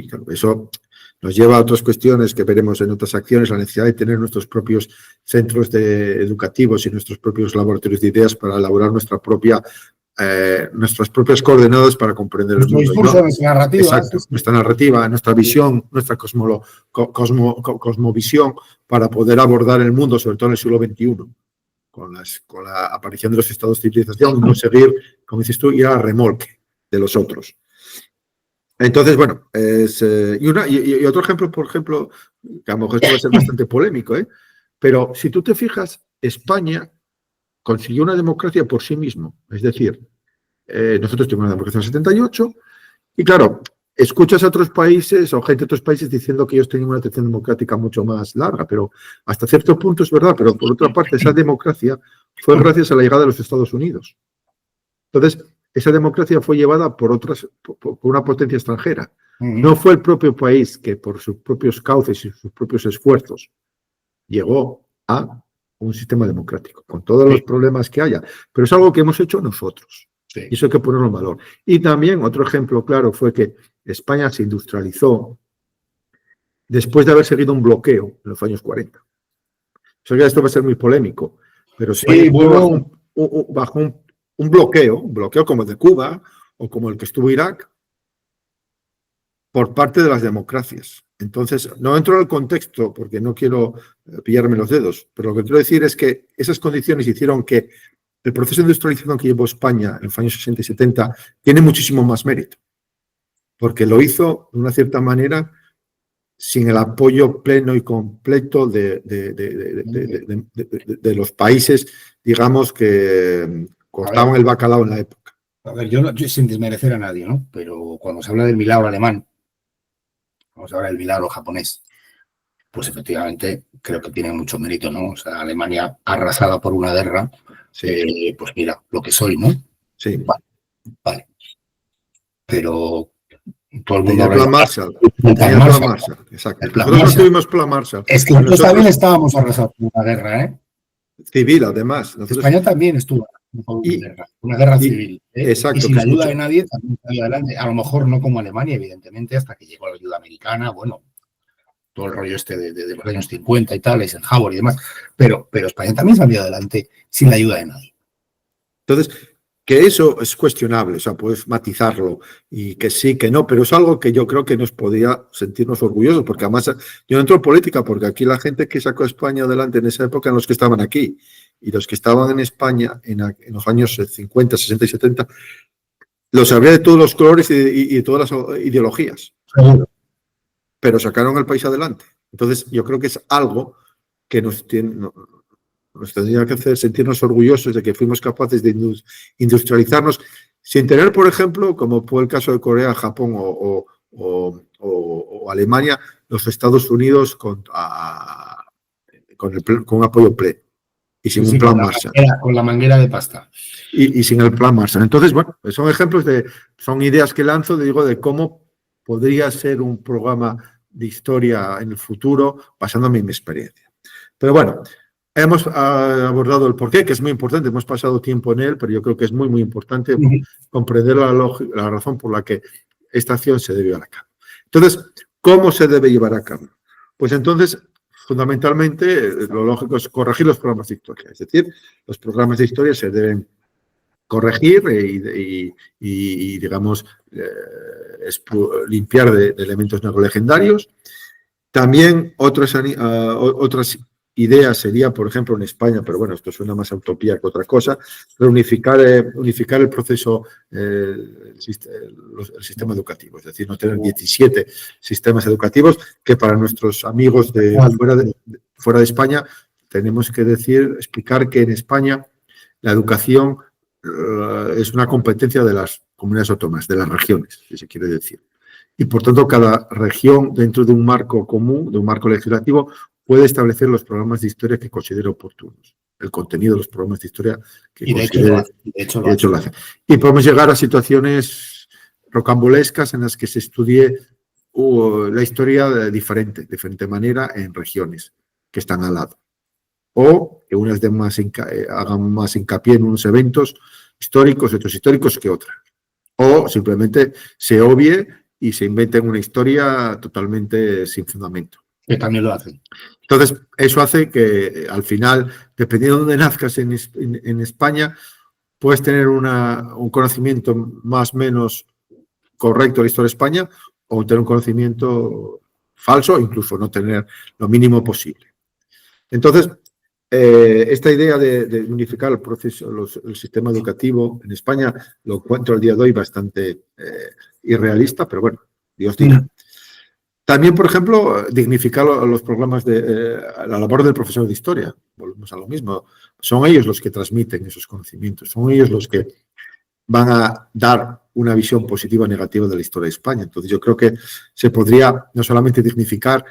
claro, eso nos lleva a otras cuestiones que veremos en otras acciones, la necesidad de tener nuestros propios centros educativos y nuestros propios laboratorios de ideas para elaborar nuestras propias coordenadas para comprender el mundo. Discurso, ¿no? Nuestra narrativa. Exacto, nuestra narrativa, nuestra visión, nuestra cosmovisión para poder abordar el mundo, sobre todo en el siglo XXI, con la aparición de los estados de civilización, no seguir, como dices tú, ir a remolque de los otros. Entonces, bueno, y otro ejemplo, por ejemplo, que a lo mejor esto va a ser bastante polémico, pero si tú te fijas, España consiguió una democracia por sí mismo. Es decir, nosotros tuvimos una democracia en el 78 y claro, escuchas a otros países o gente de otros países diciendo que ellos tenían una tradición democrática mucho más larga, pero hasta cierto punto es verdad, pero por otra parte esa democracia fue gracias a la llegada de los Estados Unidos. Entonces, esa democracia fue llevada por una potencia extranjera. No fue el propio país que por sus propios cauces y sus propios esfuerzos llegó a un sistema democrático, con todos los problemas que haya. Pero es algo que hemos hecho nosotros. Sí. Y eso hay que ponerlo en valor. Y también otro ejemplo claro fue que España se industrializó después de haber seguido un bloqueo en los años 40. Eso ya esto va a ser muy polémico, pero España bajo un bloqueo como el de Cuba o como el que estuvo Irak, por parte de las democracias. Entonces, no entro en el contexto porque no quiero pillarme los dedos, pero lo que quiero decir es que esas condiciones hicieron que el proceso de industrialización que llevó España en los años 60 y 70 tiene muchísimo más mérito, porque lo hizo de una cierta manera sin el apoyo pleno y completo de los países, digamos, que cortaban el bacalao en la época. A ver, yo sin desmerecer a nadie, ¿no? Pero cuando se habla del milagro alemán, cuando se habla del milagro japonés, pues efectivamente creo que tiene mucho mérito, ¿no? O sea, Alemania arrasada por una guerra, sí. Pues mira, lo que soy, ¿no? Sí. Vale. Pero todo el mundo... El plan Marshall. Plan Marshall. Exacto. Nosotros no tuvimos plan Marshall. Es que nosotros también estábamos arrasados por una guerra, ¿eh? Civil, además. España también estuvo por una guerra civil. Exacto. Y sin la ayuda de nadie también salió adelante. A lo mejor no como Alemania, evidentemente, hasta que llegó la ayuda americana, bueno, todo el rollo este de los años 50 y tal, Eisenhower y demás. Pero España también salió adelante sin la ayuda de nadie. Entonces, que eso es cuestionable, o sea, puedes matizarlo y que sí, que no, pero es algo que yo creo que nos podía sentirnos orgullosos, porque además yo no entro en política, porque aquí la gente que sacó a España adelante en esa época eran los que estaban aquí, y los que estaban en España en los años 50, 60 y 70, los había de todos los colores y de todas las ideologías, pero sacaron el país adelante. Entonces, yo creo que es algo que nos tendría que hacer sentirnos orgullosos de que fuimos capaces de industrializarnos sin tener, por ejemplo, como fue el caso de Corea, Japón o Alemania, los Estados Unidos con un apoyo pleno y sin un plan Marshall. Con la manguera de pasta. Y sin el plan Marshall. Entonces, bueno, son ejemplos son ideas que lanzo, de cómo podría ser un programa de historia en el futuro basándome en mi experiencia. Pero bueno, hemos abordado el porqué, que es muy importante, hemos pasado tiempo en él, pero yo creo que es muy, muy importante comprender la razón por la que esta acción se debe llevar a cabo. Entonces, ¿cómo se debe llevar a cabo? Pues entonces, fundamentalmente, lo lógico es corregir los programas de historia. Es decir, los programas de historia se deben corregir y digamos, limpiar de elementos neolegendarios. También otras ideas sería, por ejemplo, en España, pero bueno, esto suena más a utopía que otra cosa, pero unificar el proceso, el sistema educativo, es decir, no tener 17 sistemas educativos, que para nuestros amigos de fuera de España tenemos que explicar que en España la educación es una competencia de las comunidades autónomas, de las regiones, si se quiere decir. Y, por tanto, cada región, dentro de un marco común, de un marco legislativo, puede establecer los programas de historia que considere oportunos, el contenido de los programas de historia que considere. De hecho lo hace. Y podemos llegar a situaciones rocambolescas en las que se estudie la historia de diferente manera en regiones que están al lado. O que unas hagan más hincapié en unos eventos históricos, otros históricos que otras. O simplemente se obvie y se inventen una historia totalmente sin fundamento. Que también lo hacen. Entonces, eso hace que al final, dependiendo de dónde nazcas en España, puedes tener un conocimiento más o menos correcto de la historia de España o tener un conocimiento falso, incluso no tener lo mínimo posible. Entonces, esta idea de unificar el sistema educativo en España lo encuentro al día de hoy bastante irrealista, pero bueno, Dios dirá. También, por ejemplo, dignificar los programas la labor del profesor de historia. Volvemos a lo mismo. Son ellos los que transmiten esos conocimientos, son ellos los que van a dar una visión positiva o negativa de la historia de España. Entonces, yo creo que se podría no solamente dignificar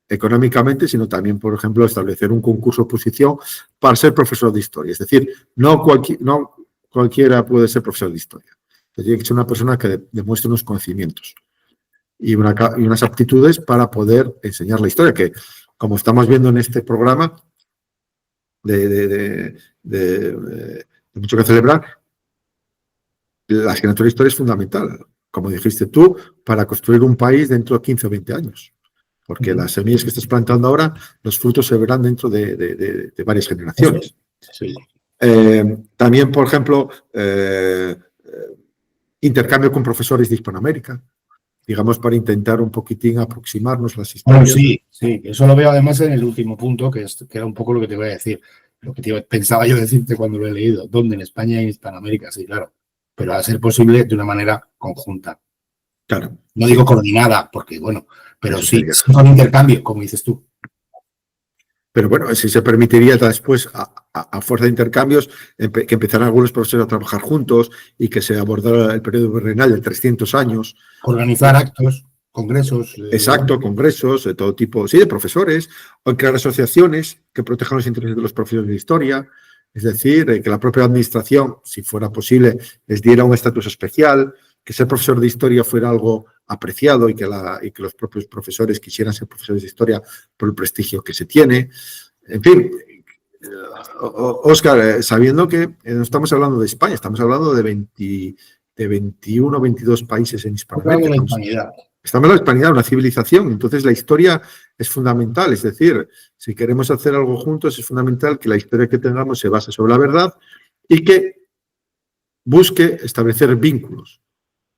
económicamente, sino también, por ejemplo, establecer un concurso de oposición para ser profesor de historia. Es decir, no cualquiera puede ser profesor de historia. Tiene que ser una persona que demuestre unos conocimientos y unas aptitudes para poder enseñar la historia, que, como estamos viendo en este programa de mucho que celebrar, la asignatura de historia es fundamental, como dijiste tú, para construir un país dentro de 15 o 20 años. Porque las semillas que estás plantando ahora, los frutos se verán dentro de varias generaciones. Sí. También, por ejemplo, intercambio con profesores de Hispanoamérica, digamos, para intentar un poquitín aproximarnos las historias. Bueno, sí, eso lo veo además en el último punto, que era un poco lo que te voy a decir. Lo que pensaba yo decirte cuando lo he leído. ¿Dónde? En España y en Hispanoamérica, sí, claro. Pero a ser posible de una manera conjunta. Claro. No digo coordinada, porque bueno, pero sí, con intercambio, como dices tú. Pero bueno, si se permitiría después, a fuerza de intercambios, que empezaran algunos profesores a trabajar juntos y que se abordara el periodo virreinal de 300 años. Organizar actos, congresos. Exacto, congresos de todo tipo, sí, de profesores, o crear asociaciones que protejan los intereses de los profesores de historia. Es decir, que la propia administración, si fuera posible, les diera un estatus especial, que ser profesor de historia fuera algo apreciado y que los propios profesores quisieran ser profesores de historia por el prestigio que se tiene. En fin, Óscar, sabiendo que no estamos hablando de España, estamos hablando de 21 o 22 países en Hispanoamérica. Estamos hablando de la hispanidad, una civilización. Entonces, la historia es fundamental. Es decir, si queremos hacer algo juntos, es fundamental que la historia que tengamos se base sobre la verdad y que busque establecer vínculos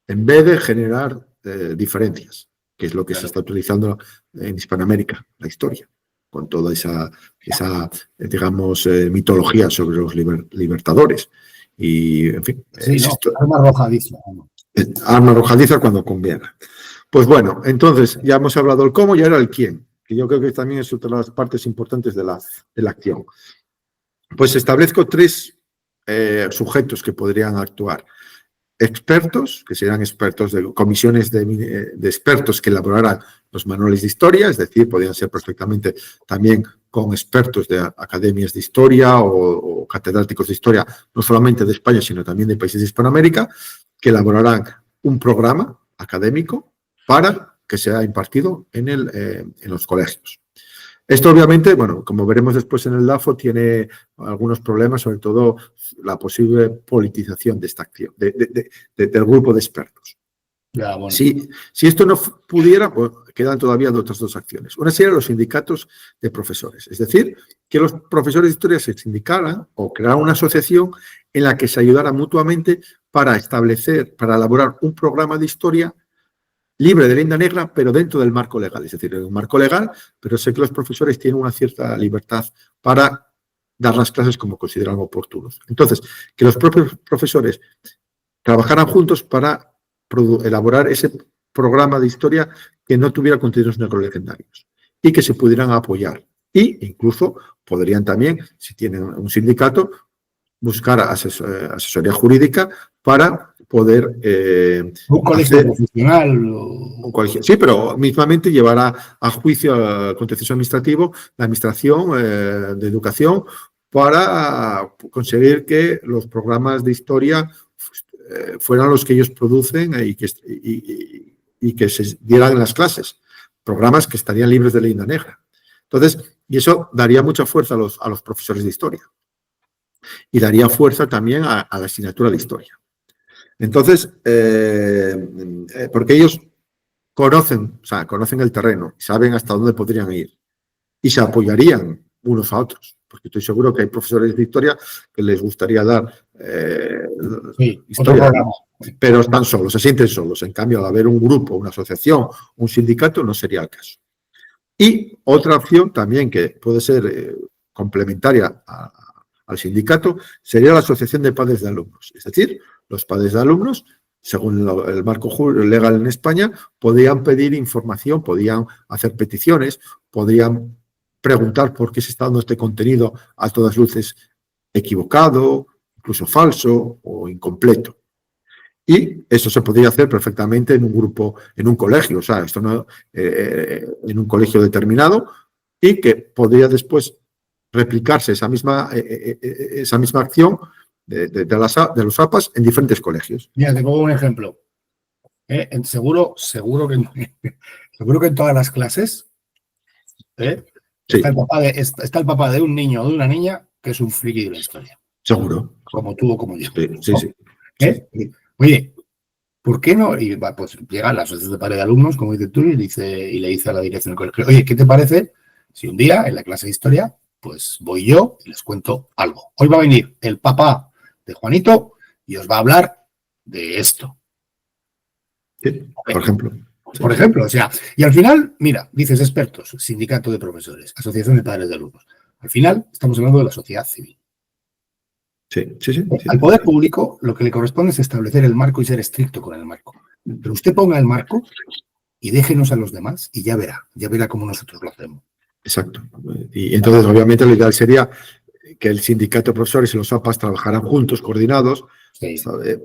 en vez de generar diferencias, que es lo que se está utilizando en Hispanoamérica, la historia, con toda esa digamos, mitología sobre los libertadores. Y, en fin. Sí, arma arrojadiza. Arma arrojadiza cuando conviene. Pues bueno, entonces ya hemos hablado del cómo y ahora el quién, que yo creo que también es otra de las partes importantes de la acción. Pues establezco 3 sujetos que podrían actuar. Expertos, que serán expertos de comisiones de expertos que elaborarán los manuales de historia, es decir, podrían ser perfectamente también con expertos de academias de historia o catedráticos de historia, no solamente de España, sino también de países de Hispanoamérica, que elaborarán un programa académico para que sea impartido en los colegios. Esto, obviamente, bueno, como veremos después en el DAFO, tiene algunos problemas, sobre todo la posible politización de esta acción, del grupo de expertos. Ya, bueno. Si esto no pudiera, pues quedan todavía otras dos acciones. Una sería los sindicatos de profesores, es decir, que los profesores de historia se sindicaran o crearan una asociación en la que se ayudaran mutuamente para elaborar un programa de historia libre de leyenda negra, pero dentro del marco legal. Es decir, un marco legal, pero sé que los profesores tienen una cierta libertad para dar las clases como consideran oportunos. Entonces, que los propios profesores trabajaran juntos para elaborar ese programa de historia que no tuviera contenidos necrolegendarios y que se pudieran apoyar. Y incluso podrían también, si tienen un sindicato, buscar asesoría jurídica para poder un colegio profesional. Sí, pero mismamente llevará a juicio al contencioso administrativo la administración de educación para conseguir que los programas de historia fueran los que ellos producen y que se dieran en las clases. Programas que estarían libres de leyenda negra. Entonces, y eso daría mucha fuerza a los profesores de historia. Y daría fuerza también a la asignatura de historia. Entonces, porque ellos conocen el terreno, saben hasta dónde podrían ir y se apoyarían unos a otros. Porque estoy seguro que hay profesores de historia que les gustaría dar historia, pero están solos, se sienten solos. En cambio, al haber un grupo, una asociación, un sindicato, no sería el caso. Y otra opción también que puede ser complementaria al sindicato sería la asociación de padres de alumnos. Es decir, los padres de alumnos, según el marco legal en España, podían pedir información, podían hacer peticiones, podían preguntar por qué se está dando este contenido a todas luces equivocado, incluso falso o incompleto. Y eso se podría hacer perfectamente en un grupo, en un colegio, o sea, esto no, en un colegio determinado, y que podría después replicarse esa misma acción de los APAs en diferentes colegios. Mira, te pongo un ejemplo. Seguro que en todas las clases Sí. está el papá de un niño o de una niña que es un friki de la historia. Seguro. Como tú o como yo. Sí. Oye, ¿por qué no? Y pues llega la asociación de padres de alumnos, como dices tú, y le dice a la dirección del colegio, oye, ¿qué te parece si un día en la clase de historia, pues voy yo y les cuento algo? Hoy va a venir el papá de Juanito y os va a hablar de esto. Sí, por ejemplo. Por ejemplo, o sea, y al final, mira, dices expertos, sindicato de profesores, asociación de padres de alumnos. Al final estamos hablando de la sociedad civil. Sí. Al poder público lo que le corresponde es establecer el marco y ser estricto con el marco. Pero usted ponga el marco y déjenos a los demás y ya verá cómo nosotros lo hacemos. Exacto. Y entonces, obviamente, lo ideal sería que el sindicato de profesores y los APAs trabajaran juntos, coordinados, sí.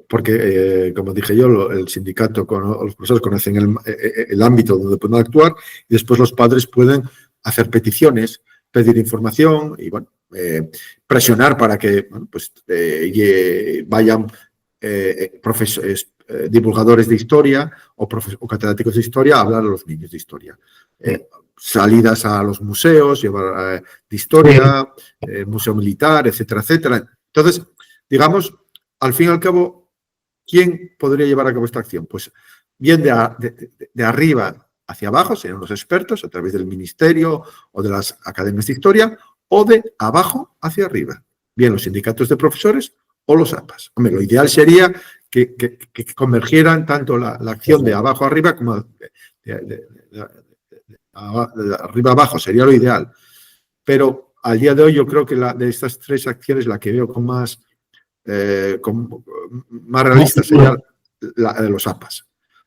Porque, como dije yo, el sindicato, los profesores conocen el ámbito donde pueden actuar y después los padres pueden hacer peticiones, pedir información y, bueno, presionar para que vayan profesores, divulgadores de historia o catedráticos de historia a hablar a los niños de historia. Salidas a los museos, llevar de historia, museo militar, etcétera, etcétera. Entonces, digamos, al fin y al cabo, ¿quién podría llevar a cabo esta acción? Pues bien de arriba hacia abajo, serían los expertos a través del ministerio o de las academias de historia, o de abajo hacia arriba, bien los sindicatos de profesores o los APAs. Hombre, lo ideal sería que convergieran tanto la acción de abajo arriba como de arriba abajo, sería lo ideal. Pero al día de hoy yo creo que de estas tres acciones la que veo con más realista sería la de los APAs.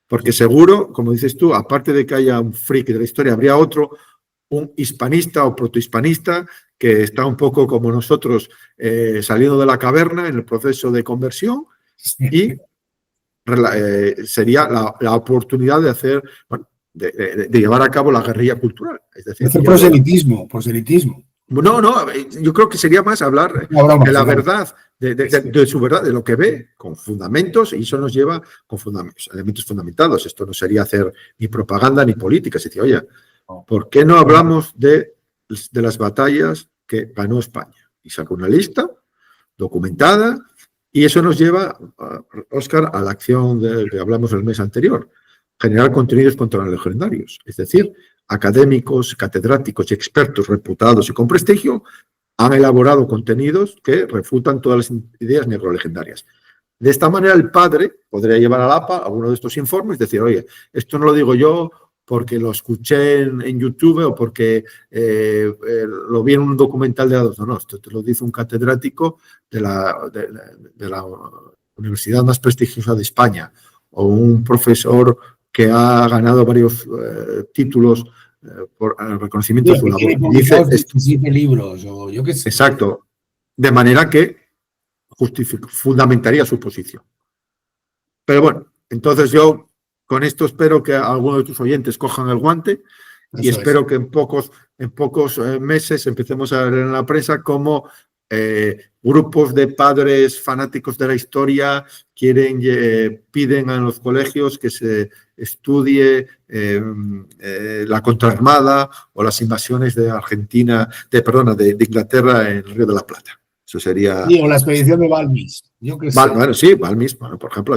Porque seguro, como dices tú, aparte de que haya un friki de la historia, habría otro, un hispanista o protohispanista que está un poco como nosotros saliendo de la caverna en el proceso de conversión y sería la oportunidad de hacer, bueno, de llevar a cabo la guerrilla cultural. Es decir, hacer proselitismo. No, yo creo que sería más hablar de la verdad, de su verdad, de lo que ve, con fundamentos, y eso nos lleva con elementos fundamentados. Esto no sería hacer ni propaganda ni política. Se dice, oye, ¿por qué no hablamos de las batallas que ganó España? Y saca una lista documentada, Y eso nos lleva, Óscar, a la acción de que hablamos el mes anterior, generar contenidos contra los legendarios. Es decir, académicos, catedráticos y expertos reputados y con prestigio han elaborado contenidos que refutan todas las ideas negrolegendarias. De esta manera, el padre podría llevar a la APA alguno de estos informes y decir, oye, esto no lo digo yo porque lo escuché en YouTube o porque lo vi en un documental de adultos. No, esto te lo dice un catedrático de la universidad más prestigiosa de España o un profesor que ha ganado varios títulos por el reconocimiento de su labor. Dice 17 libros o yo qué sé. Exacto. De manera que fundamentaría su posición. Pero bueno, entonces yo con esto espero que algunos de tus oyentes cojan el guante y espero que en pocos meses empecemos a ver en la prensa cómo grupos de padres fanáticos de la historia piden a los colegios que se estudie la contraarmada o las invasiones de Inglaterra en el Río de la Plata. Eso sería... Digo, la expedición de Balmis. Yo que sé. Bueno, sí, Balmis, bueno, por ejemplo,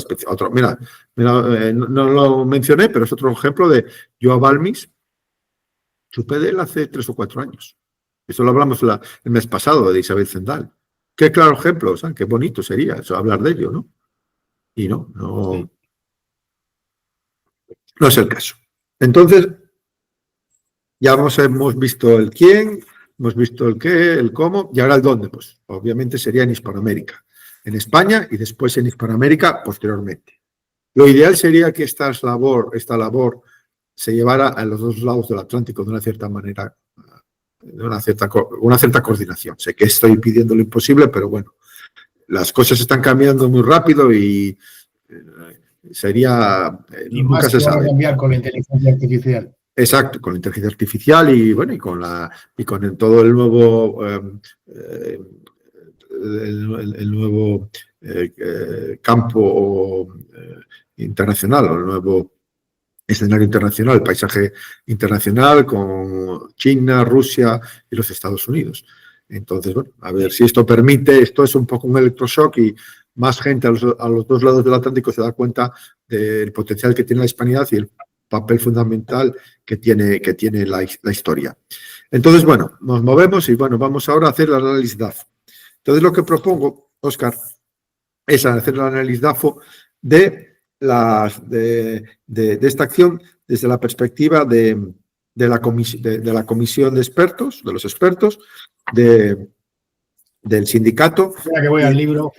mira, no lo mencioné, pero es otro ejemplo de yo a Balmis supe de él hace 3 o 4 años. Eso lo hablamos el mes pasado de Isabel Zendal. Qué claro ejemplo, o sea, qué bonito sería eso, hablar de ello, ¿no? Y no es el caso. Entonces, ya hemos visto el quién, hemos visto el qué, el cómo, y ahora el dónde. Pues obviamente sería en Hispanoamérica, en España y después en Hispanoamérica posteriormente. Lo ideal sería que esta labor se llevara a los dos lados del Atlántico de una cierta manera, de una cierta coordinación. Sé que estoy pidiendo lo imposible, pero bueno, las cosas están cambiando muy rápido y sería... Y nunca se sabe. Cambiar con la inteligencia artificial. Exacto, con la inteligencia artificial y bueno, y con todo el nuevo campo internacional, o el nuevo escenario internacional, el paisaje internacional con China, Rusia y los Estados Unidos. Entonces, bueno, a ver si esto permite, esto es un poco un electroshock y más gente a los dos lados del Atlántico se da cuenta del potencial que tiene la hispanidad y el papel fundamental que tiene la historia. Entonces, bueno, nos movemos y bueno, vamos ahora a hacer el análisis DAFO. Entonces, lo que propongo, Óscar, es hacer el análisis DAFO de esta acción desde la perspectiva de la comisión de expertos, de los expertos, del sindicato. Que voy al libro.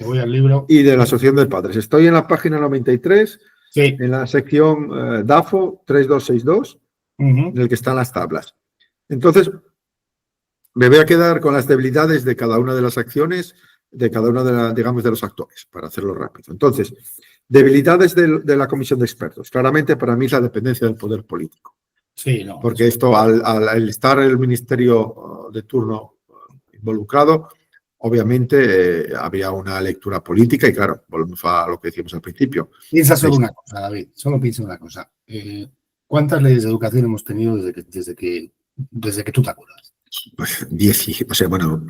Y de la Asociación de Padres. Estoy en la página 93. Sí. En la sección DAFO 3262, en el que están las tablas. Entonces, me voy a quedar con las debilidades de cada una de las acciones, de cada uno de los actores, para hacerlo rápido. Entonces, debilidades de la comisión de expertos. Claramente, para mí es la dependencia del poder político. Sí, no. Porque esto, al estar el ministerio de turno involucrado, obviamente habría una lectura política y claro, volvemos a lo que decíamos al principio. Piensa solo una cosa, David, solo piensa una cosa. ¿Cuántas leyes de educación hemos tenido desde que tú te acuerdas? Pues 10, o sea, bueno,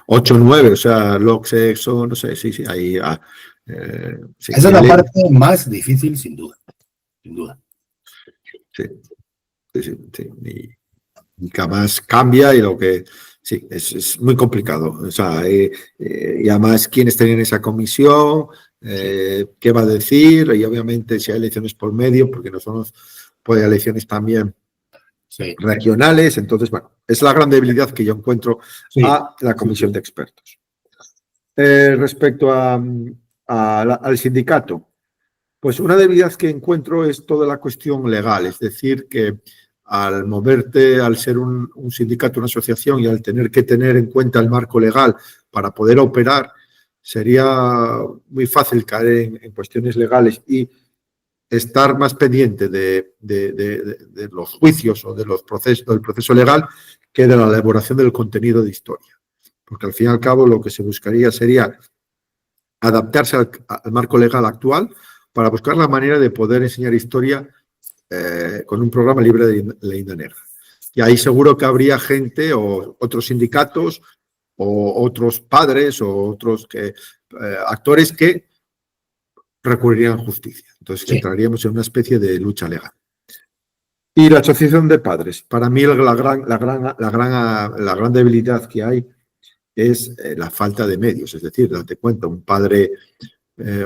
8 o 9, o sea, Sexo, no sé, sí, ahí... sí, esa es la parte más difícil, sin duda. Sin duda. Sí. Y que además cambia y lo que... Sí, es muy complicado. O sea, y además, ¿quiénes tenían esa comisión? ¿Qué va a decir? Y obviamente, si hay elecciones por medio, porque nosotros puede haber elecciones también regionales. Entonces, bueno, es la gran debilidad que yo encuentro a la comisión de expertos. Respecto al sindicato, pues una debilidad que encuentro es toda la cuestión legal. Es decir, que al moverte, al ser un sindicato, una asociación y al tener que tener en cuenta el marco legal para poder operar, sería muy fácil caer en cuestiones legales y estar más pendiente de los juicios o del proceso legal que de la elaboración del contenido de historia. Porque al fin y al cabo lo que se buscaría sería adaptarse al marco legal actual para buscar la manera de poder enseñar historia con un programa libre de leyenda negra. Y ahí seguro que habría gente o otros sindicatos o otros padres o otros actores que recurrirían a justicia. Entonces, Sí. entraríamos en una especie de lucha legal. Y la asociación de padres. Para mí, la gran debilidad que hay es la falta de medios. Es decir, date cuenta, un padre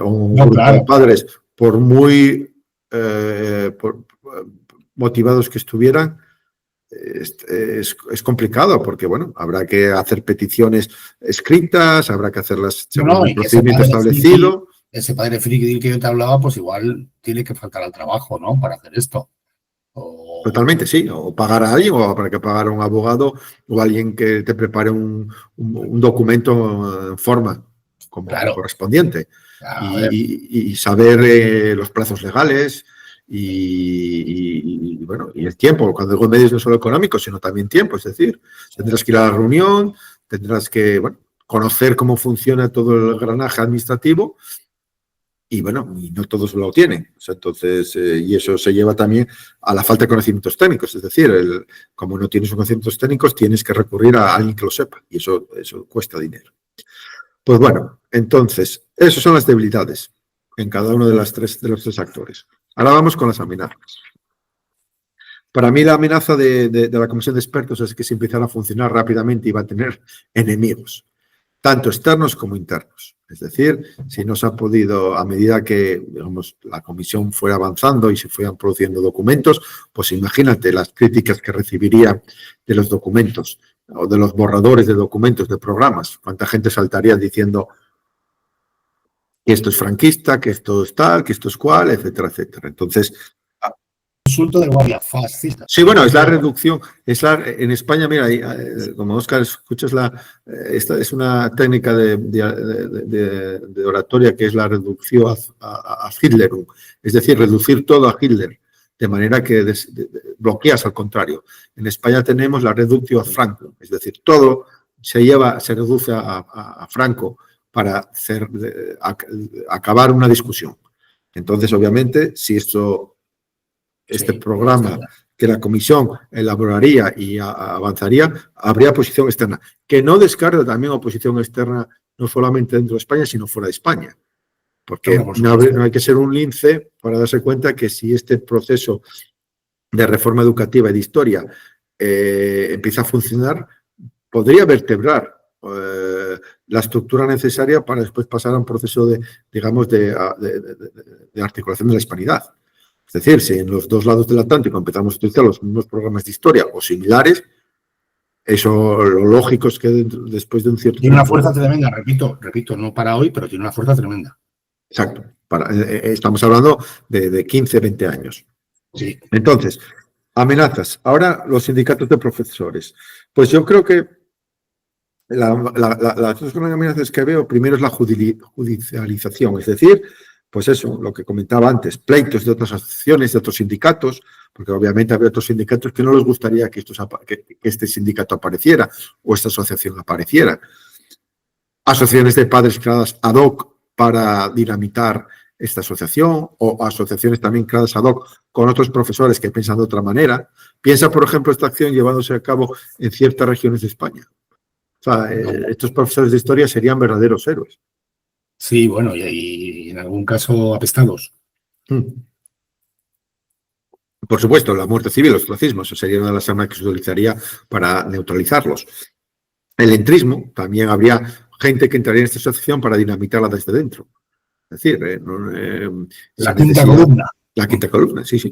o un grupo de padres, por muy motivados que estuvieran, es complicado porque, bueno, habrá que hacer peticiones escritas, habrá que hacerlas según un procedimiento establecido. Ese padre friki del que yo te hablaba, pues igual tiene que faltar al trabajo, ¿no? Para hacer esto. Totalmente, sí. O pagar a alguien, o habrá que pagar a un abogado o alguien que te prepare un documento en forma como correspondiente. Y saber los plazos legales y bueno, y el tiempo. Cuando digo medios no solo económicos, sino también tiempo. Es decir, tendrás que ir a la reunión, tendrás que, bueno, conocer cómo funciona todo el granaje administrativo. Y bueno, y no todos lo tienen. O sea, entonces, y eso se lleva también a la falta de conocimientos técnicos. Es decir, como no tienes conocimientos técnicos, tienes que recurrir a alguien que lo sepa. Y eso cuesta dinero. Pues bueno, entonces, esas son las debilidades en cada uno de los tres actores. Ahora vamos con las amenazas. Para mí la amenaza de la comisión de expertos es que si empezara a funcionar rápidamente iba a tener enemigos, tanto externos como internos. Es decir, si no se ha podido, a medida que, digamos, la comisión fuera avanzando y se fueran produciendo documentos, pues imagínate las críticas que recibiría de los documentos o de los borradores de documentos de programas. ¿Cuánta gente saltaría diciendo que esto es franquista, que esto es tal, que esto es cual, etcétera, etcétera? Entonces, insulto de guardia fascista. Sí, bueno, es la reducción. En España, mira, como Óscar, escuchas esta es una técnica de oratoria que es la reducción a Hitlerum, es decir, reducir todo a Hitler, de manera que bloqueas al contrario. En España tenemos la reducción a Franco, es decir, todo se reduce a Franco para acabar una discusión. Entonces, obviamente, si este programa que la comisión elaboraría y avanzaría, habría oposición externa, que no descarta también oposición externa no solamente dentro de España, sino fuera de España. Porque no hay que ser un lince para darse cuenta que si este proceso de reforma educativa y de historia empieza a funcionar, podría vertebrar la estructura necesaria para después pasar a un proceso de articulación de la hispanidad. Es decir, si en los dos lados del Atlántico empezamos a utilizar los mismos programas de historia o similares, eso lo lógico es que después de un cierto tiene una fuerza tremenda, repito, no para hoy, pero tiene una fuerza tremenda. Exacto. Estamos hablando de 15, 20 años. Sí. Entonces, amenazas. Ahora los sindicatos de profesores. Pues yo creo que las dos grandes amenazas que veo, primero es la judicialización, es decir, pues eso, lo que comentaba antes, pleitos de otras asociaciones, de otros sindicatos, porque obviamente había otros sindicatos que no les gustaría que este sindicato apareciera o esta asociación apareciera. Asociaciones de padres creadas ad hoc para dinamitar esta asociación o asociaciones también creadas ad hoc con otros profesores que piensan de otra manera. Piensa, por ejemplo, esta acción llevándose a cabo en ciertas regiones de España. O sea, estos profesores de historia serían verdaderos héroes. Sí, bueno, y en algún caso apestados. Por supuesto, la muerte civil, los ostracismos, sería una de las armas que se utilizaría para neutralizarlos. El entrismo, también habría gente que entraría en esta asociación para dinamitarla desde dentro. Es decir, la quinta columna. La quinta columna, sí, sí.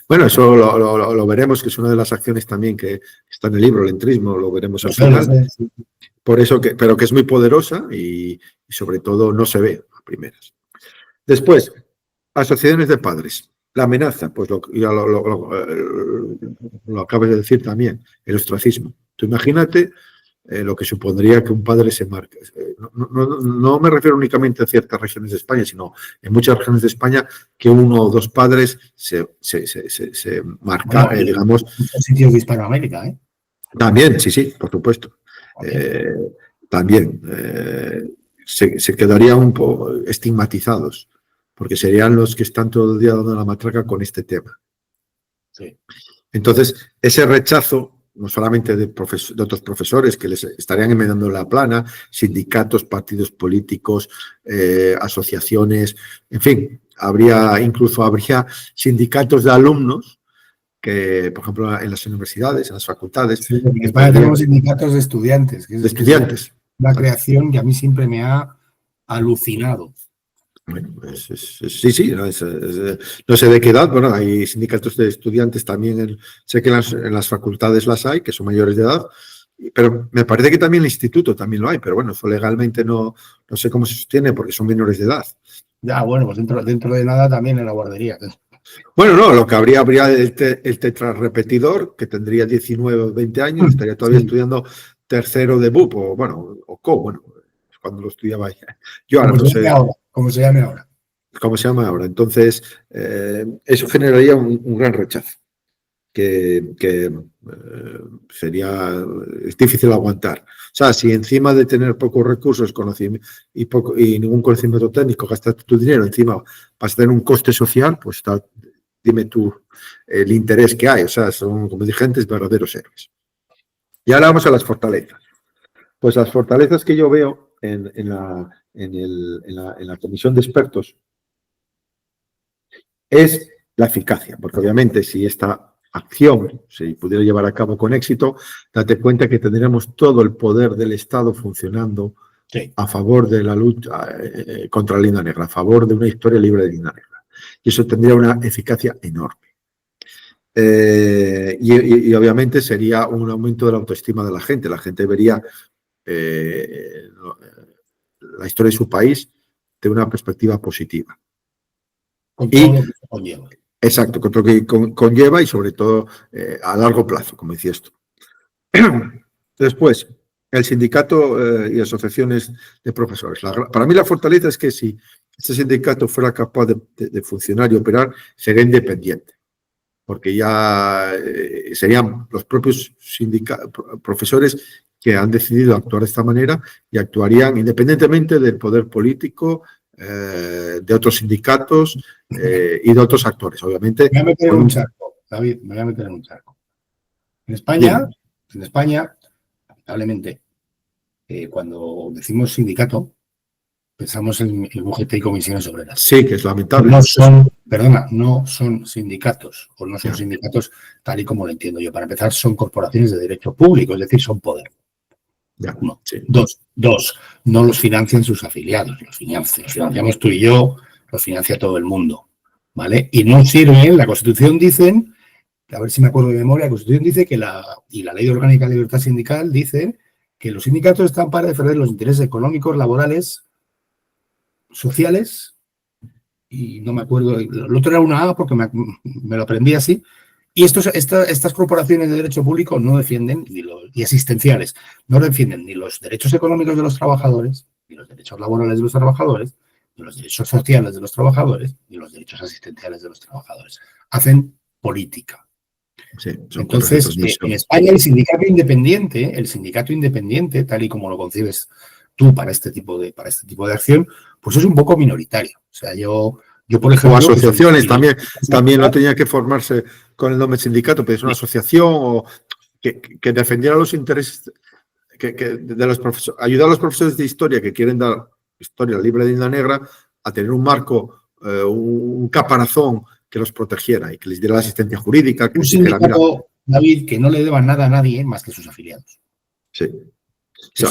Bueno, eso lo veremos, que es una de las acciones también que está en el libro, el entrismo, lo veremos al final. Sí. Por eso pero que es muy poderosa y sobre todo no se ve a primeras. Después, asociaciones de padres. La amenaza, pues ya lo acabas de decir también, el ostracismo. Tú imagínate lo que supondría que un padre se marque. No me refiero únicamente a ciertas regiones de España, sino en muchas regiones de España que uno o dos padres se marcan, bueno, digamos. Muchos sitios de Hispanoamérica, ¿eh? También, sí, por supuesto. También se quedarían un poco estigmatizados, porque serían los que están todo el día dando la matraca con este tema. Sí. Entonces, ese rechazo no solamente de otros profesores que les estarían enmendando la plana, sindicatos, partidos políticos, asociaciones, en fin, habría sindicatos de alumnos que, por ejemplo, en las universidades, en las facultades. Sí, en España tenemos sindicatos de estudiantes. Que de estudiantes. Es una creación que a mí siempre me ha alucinado. Bueno, sí, no sé de qué edad. Bueno, hay sindicatos de estudiantes también, sé que en las facultades las hay, que son mayores de edad, pero me parece que también en el instituto también lo hay, pero bueno, eso legalmente no sé cómo se sostiene porque son menores de edad. Ya, bueno, pues dentro de nada también en la guardería. Bueno, no, lo que habría el tetrarrepetidor, que tendría 19 o 20 años, estaría todavía estudiando tercero de BUP, o bueno, o CO, bueno, cuando lo estudiaba yo ahora no sé. Como se llame ahora. Como se llama ahora. Entonces, eso generaría un gran rechazo, que es difícil aguantar. O sea, si encima de tener pocos recursos y ningún conocimiento técnico, gastas tu dinero, encima vas a tener un coste social, pues dime tú el interés que hay. O sea, son, como dije antes, verdaderos héroes. Y ahora vamos a las fortalezas. Pues las fortalezas que yo veo en la comisión de expertos es la eficacia, porque obviamente si esta acción se pudiera llevar a cabo con éxito, date cuenta que tendríamos todo el poder del Estado funcionando a favor de la lucha contra la linda negra, a favor de una historia libre de linda negra. Y eso tendría una eficacia enorme. Y obviamente sería un aumento de la autoestima de la gente. La gente vería la historia de su país de una perspectiva positiva. Con todo lo que se conlleva. Exacto, con todo lo que conlleva y sobre todo a largo plazo, como decías tú. Después, el sindicato y asociaciones de profesores. Para mí la fortaleza es que si este sindicato fuera capaz de funcionar y operar, sería independiente, porque ya serían los propios profesores que han decidido actuar de esta manera y actuarían independientemente del poder político, de otros sindicatos y de otros actores, obviamente. Me voy a meter en un charco, David, me voy a meter en un charco. En España, lamentablemente, cuando decimos sindicato, pensamos en UGT y comisiones obreras. Sí, que es lamentable. No son sindicatos, o no son sindicatos tal y como lo entiendo yo. Para empezar, son corporaciones de derecho público, es decir, son poder. Uno. Sí. Dos, no los financian sus afiliados, los financiamos tú y yo, los financia todo el mundo, ¿vale? Y no sirven, la Constitución dicen, a ver si me acuerdo de memoria, la Constitución dice que la Ley Orgánica de Libertad Sindical dice que los sindicatos están para defender los intereses económicos, laborales, sociales, y no me acuerdo, el otro era una A porque me lo aprendí así. Y estas corporaciones de derecho público no defienden, y asistenciales, no defienden ni los derechos económicos de los trabajadores, ni los derechos laborales de los trabajadores, ni los derechos sociales de los trabajadores, ni los derechos asistenciales de los trabajadores. Hacen política. Sí, entonces, en España el sindicato independiente, tal y como lo concibes tú para este tipo de acción, pues es un poco minoritario. O sea, yo por ejemplo... O asociaciones también no tenía que formarse con el nombre sindicato, pero es una asociación o que defendiera los intereses de los profesores, ayudar a los profesores de historia que quieren dar historia libre de linda negra a tener un marco, un caparazón que los protegiera y que les diera la asistencia jurídica. Que un sindicato, David, que no le deba nada a nadie más que sus afiliados. Sí.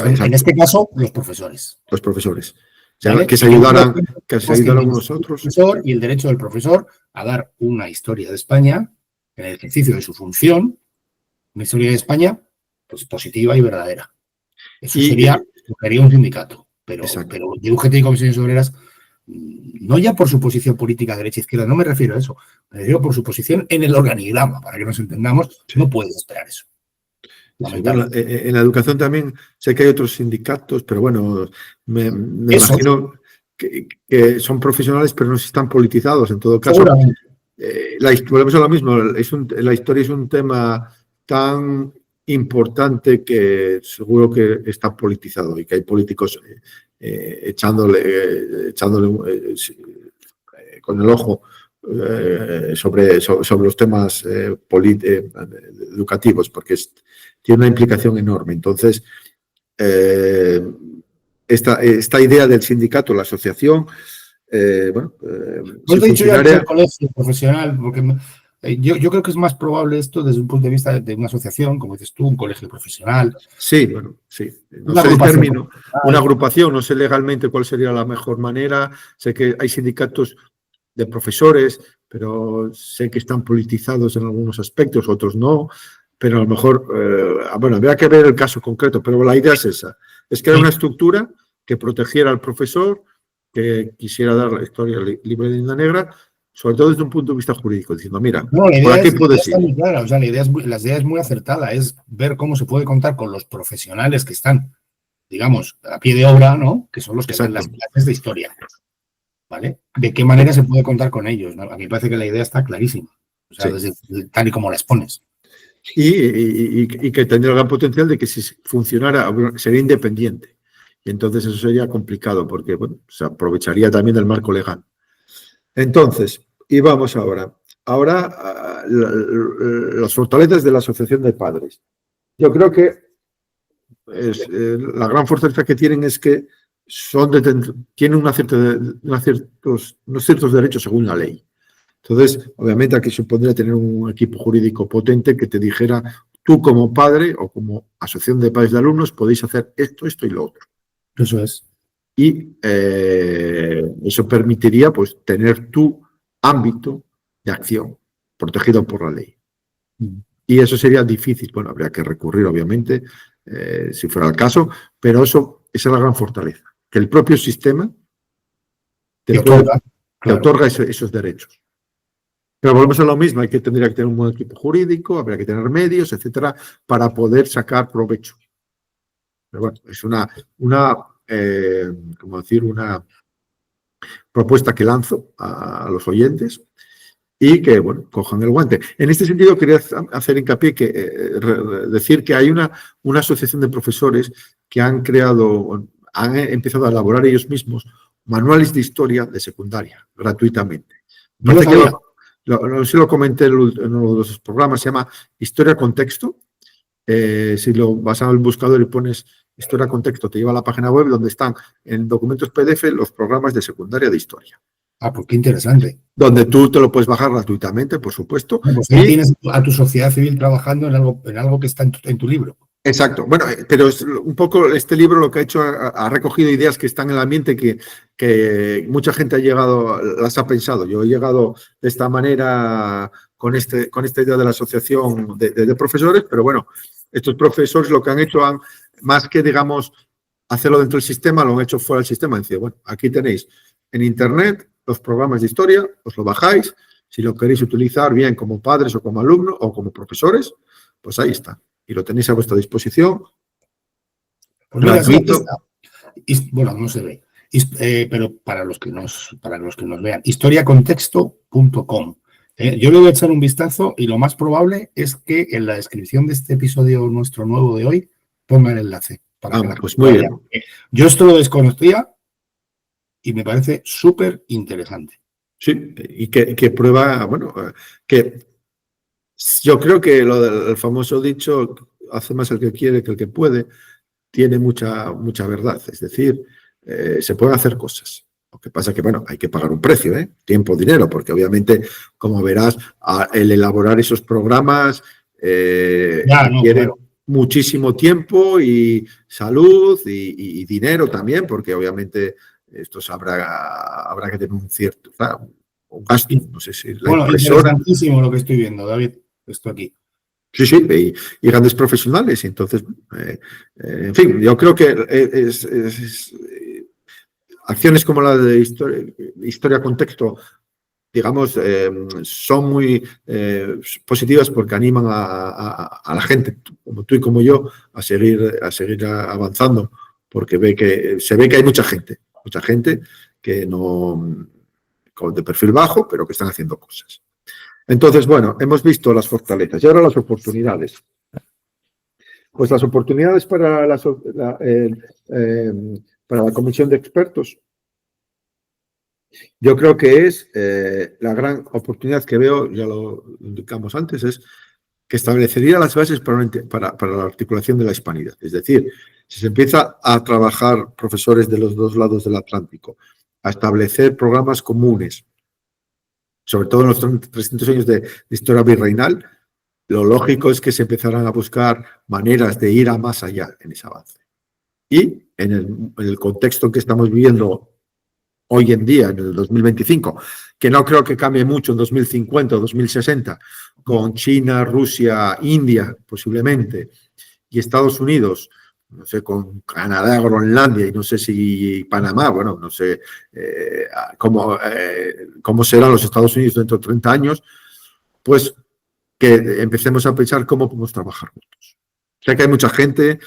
En este caso, los profesores. Los profesores. ¿Vale? Que se ayudaran unos otros. Y el derecho del profesor a dar una historia de España en el ejercicio de su función, una historia de España pues positiva y verdadera. Eso sería un sindicato. Pero de UGT y comisiones obreras, no ya por su posición política derecha-izquierda, no me refiero a eso, me refiero por su posición en el organigrama, para que nos entendamos, no puedes esperar eso. Sí, bueno, en la educación también sé que hay otros sindicatos, pero bueno, me imagino que son profesionales, pero no están politizados. En todo caso, volvemos a lo mismo, la historia es un tema tan importante que seguro que está politizado y que hay políticos echándole con el ojo sobre los temas educativos, porque tiene una implicación enorme. Entonces, esta idea del sindicato, la asociación, Pues te he dicho ya que es el colegio profesional, porque yo creo que es más probable esto desde un punto de vista de una asociación, como dices tú, un colegio profesional. Sí, bueno, sí. No sé el término. Una agrupación, no sé legalmente cuál sería la mejor manera. Sé que hay sindicatos de profesores, pero sé que están politizados en algunos aspectos, otros no. Pero a lo mejor, habría que ver el caso concreto, pero la idea es esa. Es que era una estructura que protegiera al profesor, que quisiera dar la historia libre de linda negra, sobre todo desde un punto de vista jurídico, diciendo, mira, por aquí puedes ir. Muy clara, o sea, la idea es muy acertada, es ver cómo se puede contar con los profesionales que están, digamos, a pie de obra, ¿no? Que son los que dan las clases de historia, ¿vale? ¿De qué manera se puede contar con ellos? ¿No? A mí me parece que la idea está clarísima, o sea, desde, tal y como la expones. Y que tendría el gran potencial de que si funcionara sería independiente. Y entonces eso sería complicado porque se aprovecharía también del marco legal. Entonces, y vamos ahora. Ahora, las fortalezas de la Asociación de Padres. Yo creo que la gran fortaleza que tienen es que tienen unos ciertos derechos según la ley. Entonces, obviamente aquí supondría tener un equipo jurídico potente que te dijera, tú como padre o como asociación de padres de alumnos podéis hacer esto, esto y lo otro. Eso es. Y eso permitiría pues tener tu ámbito de acción protegido por la ley. Y eso sería difícil. Bueno, habría que recurrir, obviamente, si fuera el caso, pero esa es la gran fortaleza, que el propio sistema te otorga esos derechos. Pero volvemos a lo mismo, tendría que tener un buen equipo jurídico, habría que tener medios, etcétera, para poder sacar provecho. Pero bueno, es una propuesta que lanzo a los oyentes y que, bueno, cojan el guante. En este sentido, quería hacer hincapié decir que hay una asociación de profesores que han empezado a elaborar ellos mismos manuales de historia de secundaria, gratuitamente. No sé si lo comenté en uno de los programas, se llama Historia Contexto. Si lo vas al buscador y pones Historia Contexto, te lleva a la página web donde están en documentos PDF los programas de secundaria de historia. Ah, pues qué interesante. Donde tú te lo puedes bajar gratuitamente, por supuesto. Pues ahí tienes a tu sociedad civil trabajando en algo que está en tu libro. Exacto. Bueno, pero es un poco este libro lo que ha hecho, ha recogido ideas que están en el ambiente que mucha gente las ha pensado. Yo he llegado de esta manera con esta idea de la asociación de profesores, pero bueno, estos profesores lo que han hecho, más que, digamos, hacerlo dentro del sistema, lo han hecho fuera del sistema. Han dicho, bueno, aquí tenéis en Internet los programas de historia, os lo bajáis. Si lo queréis utilizar bien como padres o como alumnos o como profesores, pues ahí está. Y lo tenéis a vuestra disposición. Pues gratuito. Bueno, no se ve. Pero para los que nos vean, historiacontexto.com. Yo le voy a echar un vistazo y lo más probable es que en la descripción de este episodio nuestro nuevo de hoy ponga el enlace. Pues muy bien. Yo esto lo desconocía y me parece súper interesante. Sí, y que prueba, bueno, que yo creo que lo del famoso dicho, hace más el que quiere que el que puede, tiene mucha verdad. Es decir, se pueden hacer cosas. Lo que pasa es que, bueno, hay que pagar un precio, tiempo, dinero, porque obviamente, como verás, el elaborar esos programas requiere muchísimo tiempo y salud y dinero también, porque obviamente esto habrá que tener un cierto un gasto. No sé si la impresora. Interesantísimo lo que estoy viendo, David, esto aquí. Sí, y grandes profesionales. Entonces, en fin, yo creo que acciones como la de historia contexto, digamos, son muy positivas porque animan a la gente, como tú y como yo, a seguir avanzando, porque se ve que hay mucha gente que no, de perfil bajo, pero que están haciendo cosas. Entonces, bueno, hemos visto las fortalezas y ahora las oportunidades. Pues las oportunidades para la comisión de expertos Yo creo que es la gran oportunidad que veo, ya lo indicamos antes, es que establecería las bases para la articulación de la hispanidad. Es decir, si se empieza a trabajar profesores de los dos lados del Atlántico, a establecer programas comunes, sobre todo en los 300 años de historia virreinal, lo lógico es que se empezarán a buscar maneras de ir a más allá en ese avance. Y en el contexto en que estamos viviendo hoy en día, en el 2025, que no creo que cambie mucho en 2050 o 2060, con China, Rusia, India, posiblemente, y Estados Unidos, no sé, con Canadá, Groenlandia y no sé si Panamá, bueno, no sé cómo serán los Estados Unidos dentro de 30 años, pues que empecemos a pensar cómo podemos trabajar juntos. Sé que hay mucha gente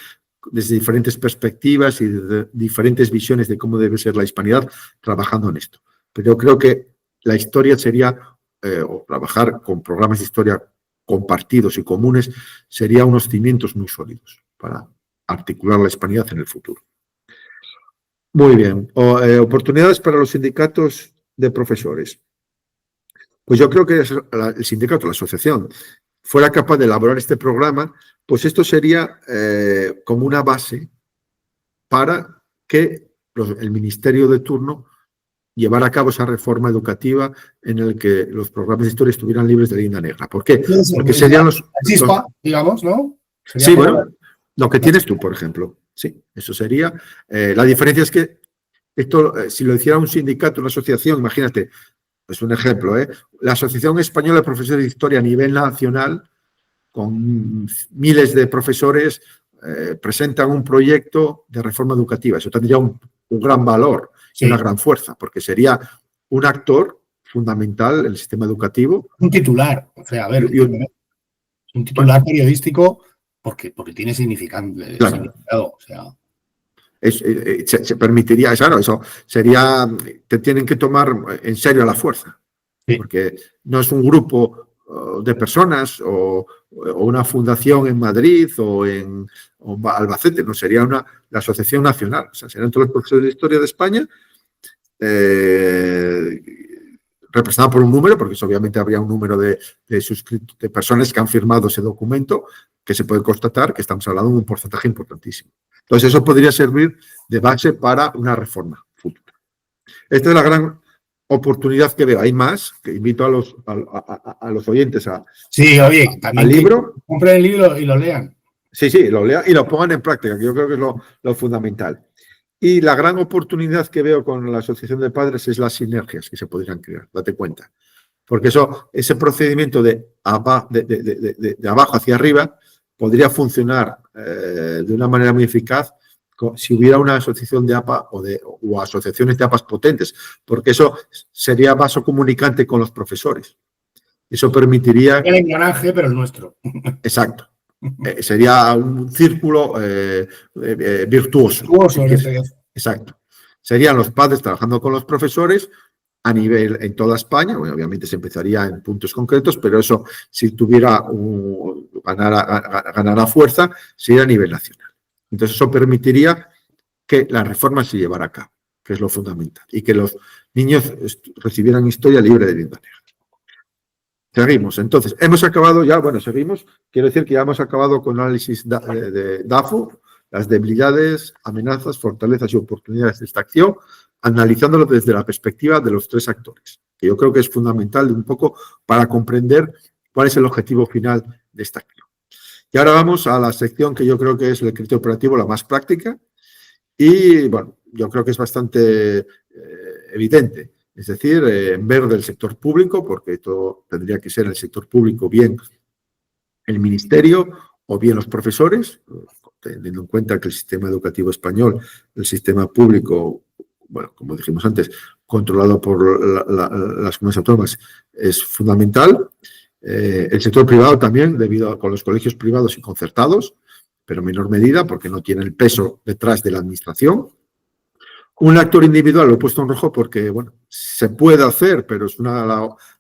desde diferentes perspectivas y de diferentes visiones de cómo debe ser la hispanidad trabajando en esto. Pero yo creo que la historia sería, o trabajar con programas de historia compartidos y comunes, sería unos cimientos muy sólidos para articular la hispanidad en el futuro. Muy bien. Oportunidades para los sindicatos de profesores. Pues yo creo que el sindicato, la asociación, fuera capaz de elaborar este programa, pues esto sería como una base para que el ministerio de turno llevara a cabo esa reforma educativa en el que los programas de historia estuvieran libres de leyenda negra. ¿Por qué? Porque serían los chispa, digamos, ¿no? Sí, bueno, lo que tienes tú, por ejemplo. Sí, eso sería. La diferencia es que esto, si lo hiciera un sindicato, una asociación, imagínate, es un ejemplo, la Asociación Española de Profesores de Historia a nivel nacional, con miles de profesores, presentan un proyecto de reforma educativa. Eso tendría un gran valor y una gran fuerza, porque sería un actor fundamental en el sistema educativo. Un titular, o sea, a ver, un titular periodístico porque tiene significado, o sea. Se permitiría, claro, eso sería, te tienen que tomar en serio a la fuerza, porque no es un grupo de personas o una fundación en Madrid o en Albacete, no, sería la asociación nacional, o sea, serían todos los profesores de historia de España, representado por un número, porque eso obviamente habría un número de personas que han firmado ese documento, que se puede constatar que estamos hablando de un porcentaje importantísimo. Entonces, eso podría servir de base para una reforma futura. Esta es la gran oportunidad que veo. Hay más, que invito a los oyentes a... Sí, oye, también al libro. Compren el libro y lo lean. Sí, lo lean y lo pongan en práctica, que yo creo que es lo fundamental. Y la gran oportunidad que veo con la Asociación de Padres es las sinergias que se podrían crear, date cuenta. Porque ese procedimiento de abajo hacia arriba podría funcionar de una manera muy eficaz si hubiera una asociación de APA o asociaciones de APAs potentes, porque eso sería vaso comunicante con los profesores. Eso permitiría... El engranaje, pero el nuestro. Exacto. Sería un círculo virtuoso. Exacto. Serían los padres trabajando con los profesores a nivel en toda España. Bueno, obviamente se empezaría en puntos concretos, pero eso, si tuviera ganara fuerza, sería a nivel nacional. Entonces, eso permitiría que la reforma se llevara a cabo, que es lo fundamental, y que los niños recibieran historia libre de leyenda negra. Seguimos. Entonces, hemos acabado ya, bueno, seguimos. Quiero decir que ya hemos acabado con el análisis de DAFO, las debilidades, amenazas, fortalezas y oportunidades de esta acción, analizándolo desde la perspectiva de los tres actores, que yo creo que es fundamental un poco para comprender cuál es el objetivo final de esta acción. Y ahora vamos a la sección que yo creo que es el criterio operativo, la más práctica, y bueno, yo creo que es bastante evidente. Es decir, en verde el sector público, porque esto tendría que ser el sector público, bien el ministerio o bien los profesores, teniendo en cuenta que el sistema educativo español, el sistema público, bueno, como dijimos antes, controlado por las comunidades autónomas, es fundamental. El sector privado también, con los colegios privados y concertados, pero en menor medida, porque no tiene el peso detrás de la administración. Un actor individual lo he puesto en rojo porque, bueno, se puede hacer, pero es una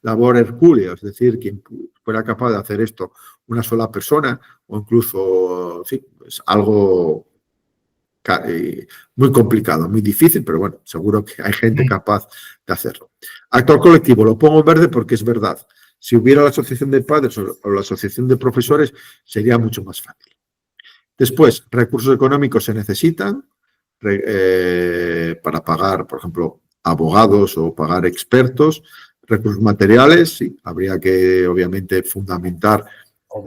labor hercúlea, es decir, quien fuera capaz de hacer esto una sola persona o incluso, sí, es algo muy complicado, muy difícil, pero bueno, seguro que hay gente capaz de hacerlo. Actor colectivo, lo pongo en verde porque es verdad. Si hubiera la asociación de padres o la asociación de profesores, sería mucho más fácil. Después, recursos económicos se necesitan para pagar, por ejemplo, abogados o pagar expertos. Recursos materiales, sí, habría que, obviamente, fundamentar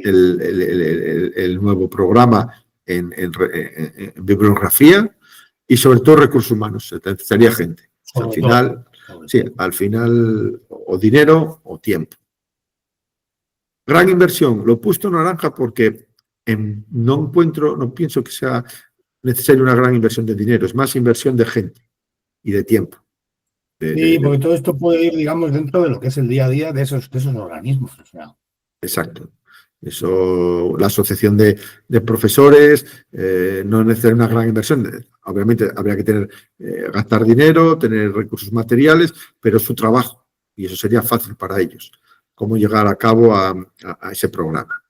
el nuevo programa en bibliografía y, sobre todo, recursos humanos. Se necesitaría gente. Al final, o dinero o tiempo. Gran inversión. Lo he puesto en naranja porque no pienso que sea necesaria una gran inversión de dinero. Es más inversión de gente y de tiempo. Sí, porque todo esto puede ir, digamos, dentro de lo que es el día a día de esos organismos. O sea. Exacto. Eso, la asociación de profesores no es necesaria una gran inversión. Obviamente habría que gastar dinero, tener recursos materiales, pero es su trabajo y eso sería fácil para ellos. Cómo llegar a cabo a ese programa.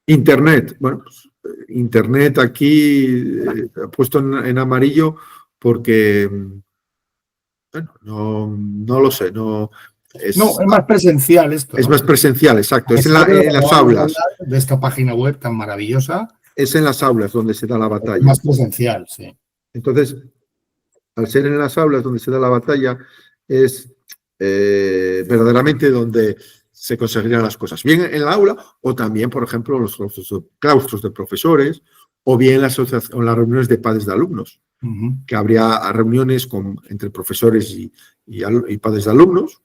Internet. Bueno, pues, Internet aquí puesto en amarillo porque, bueno, no lo sé, es más presencial esto. Es más presencial, exacto. Es en las aulas. De esta página web tan maravillosa. Es en las aulas donde se da la batalla. Es más presencial, sí. Entonces, al ser en las aulas donde se da la batalla, es verdaderamente donde se conseguirían las cosas. Bien en el aula o también, por ejemplo, los claustros de profesores o bien las reuniones de padres de alumnos, que habría reuniones entre profesores y padres de alumnos.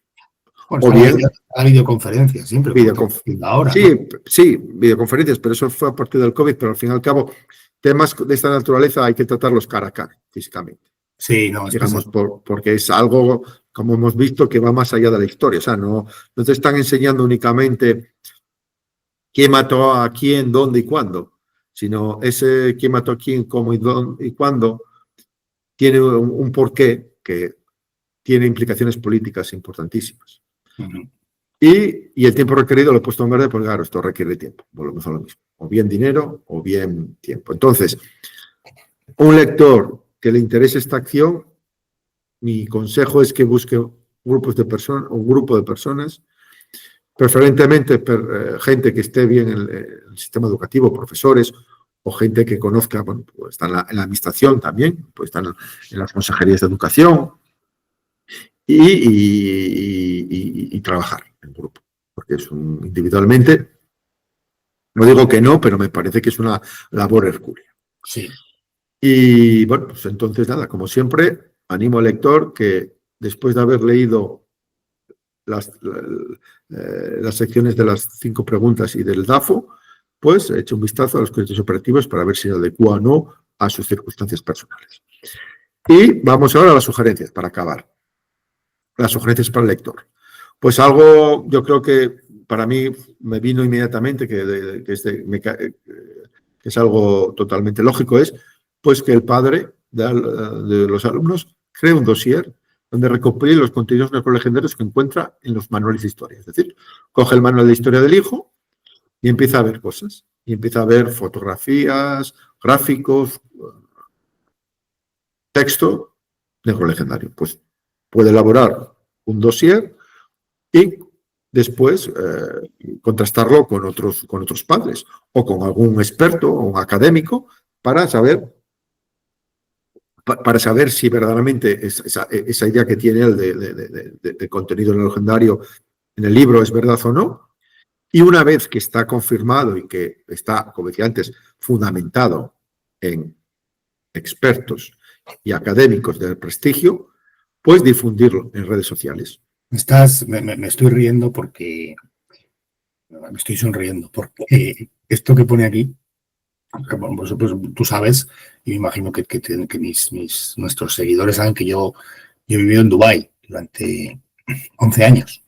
Bueno, o bien la videoconferencia, siempre. Ahora, sí, videoconferencias, pero eso fue a partir del COVID, pero al fin y al cabo, temas de esta naturaleza hay que tratarlos cara a cara, físicamente. Sí, no, digamos, porque es algo, como hemos visto, que va más allá de la historia. O sea, no te están enseñando únicamente quién mató a quién, dónde y cuándo, sino ese quién mató a quién, cómo y dónde y cuándo tiene un porqué que tiene implicaciones políticas importantísimas. Y el tiempo requerido lo he puesto en verde porque, claro, esto requiere tiempo. Volvemos a lo mismo. O bien dinero o bien tiempo. Entonces, un lector que le interese esta acción, mi consejo es que busque grupos de personas o un grupo de personas, preferentemente gente que esté bien en el sistema educativo, profesores o gente que conozca, bueno, pues está en la administración también, pues están en las consejerías de educación y trabajar en grupo, porque individualmente, no digo que no, pero me parece que es una labor hercúlea. Sí. Y bueno, pues entonces nada, como siempre, animo al lector que después de haber leído las secciones de las 5 preguntas y del DAFO, pues eche un vistazo a los criterios operativos para ver si se adecua o no a sus circunstancias personales. Y vamos ahora a las sugerencias para acabar. Las sugerencias para el lector. Pues algo, yo creo que para mí me vino inmediatamente, que es algo totalmente lógico, es pues que el padre de los alumnos cree un dossier donde recopile los contenidos necrolegendarios que encuentra en los manuales de historia. Es decir, coge el manual de historia del hijo y empieza a ver cosas. Y empieza a ver fotografías, gráficos, texto necrolegendario. Pues puede elaborar un dossier y después contrastarlo con otros padres o con algún experto o un académico para saber si verdaderamente esa idea que tiene él de contenido legendario en el libro es verdad o no. Y una vez que está confirmado y que está, como decía antes, fundamentado en expertos y académicos de prestigio, pues difundirlo en redes sociales. Me estoy riendo porque me estoy sonriendo porque esto que pone aquí, pues, tú sabes, y me imagino que nuestros seguidores saben que yo he vivido en Dubái durante 11 años.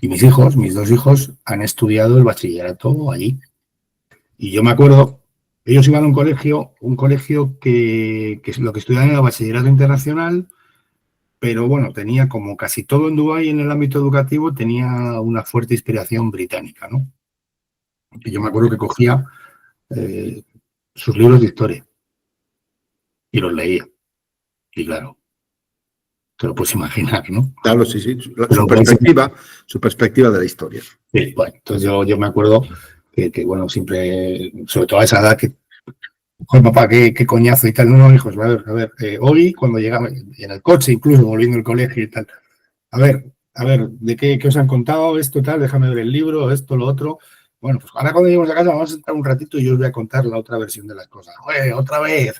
Y mis 2 hijos, han estudiado el bachillerato allí. Y yo me acuerdo, ellos iban a un colegio que lo que estudiaban era bachillerato internacional, pero bueno, tenía como casi todo en Dubái en el ámbito educativo, tenía una fuerte inspiración británica, ¿no? Y yo me acuerdo que cogía sus libros de historia. y los leía. Y claro, te lo puedes imaginar, ¿no? Claro, sí, sí. Su perspectiva de la historia. Sí, bueno, entonces yo me acuerdo que, bueno, siempre, sobre todo a esa edad, que, joder, papá, qué coñazo y tal. No, hijos, a ver, hoy cuando llegaba, en el coche incluso, volviendo al colegio y tal, a ver, ¿de qué os han contado? Esto, tal, déjame ver el libro, esto, lo otro. Bueno, pues ahora cuando lleguemos a casa vamos a sentar un ratito y yo os voy a contar la otra versión de las cosas. Joder, otra vez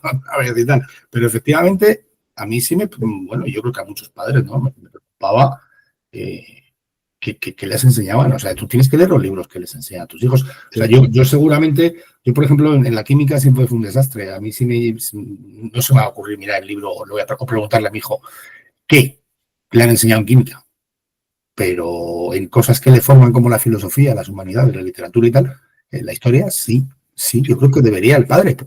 y tal. Pero efectivamente, a mí sí bueno, yo creo que a muchos padres, ¿no? Me preocupaba que les enseñaban. O sea, tú tienes que leer los libros que les enseñan a tus hijos. O sea, yo seguramente, yo por ejemplo, en la química siempre fue un desastre. A mí no se me va a ocurrir mirar el libro o preguntarle a mi hijo, ¿qué le han enseñado en química? Pero en cosas que le forman como la filosofía, las humanidades, la literatura y tal, la historia, sí, yo creo que debería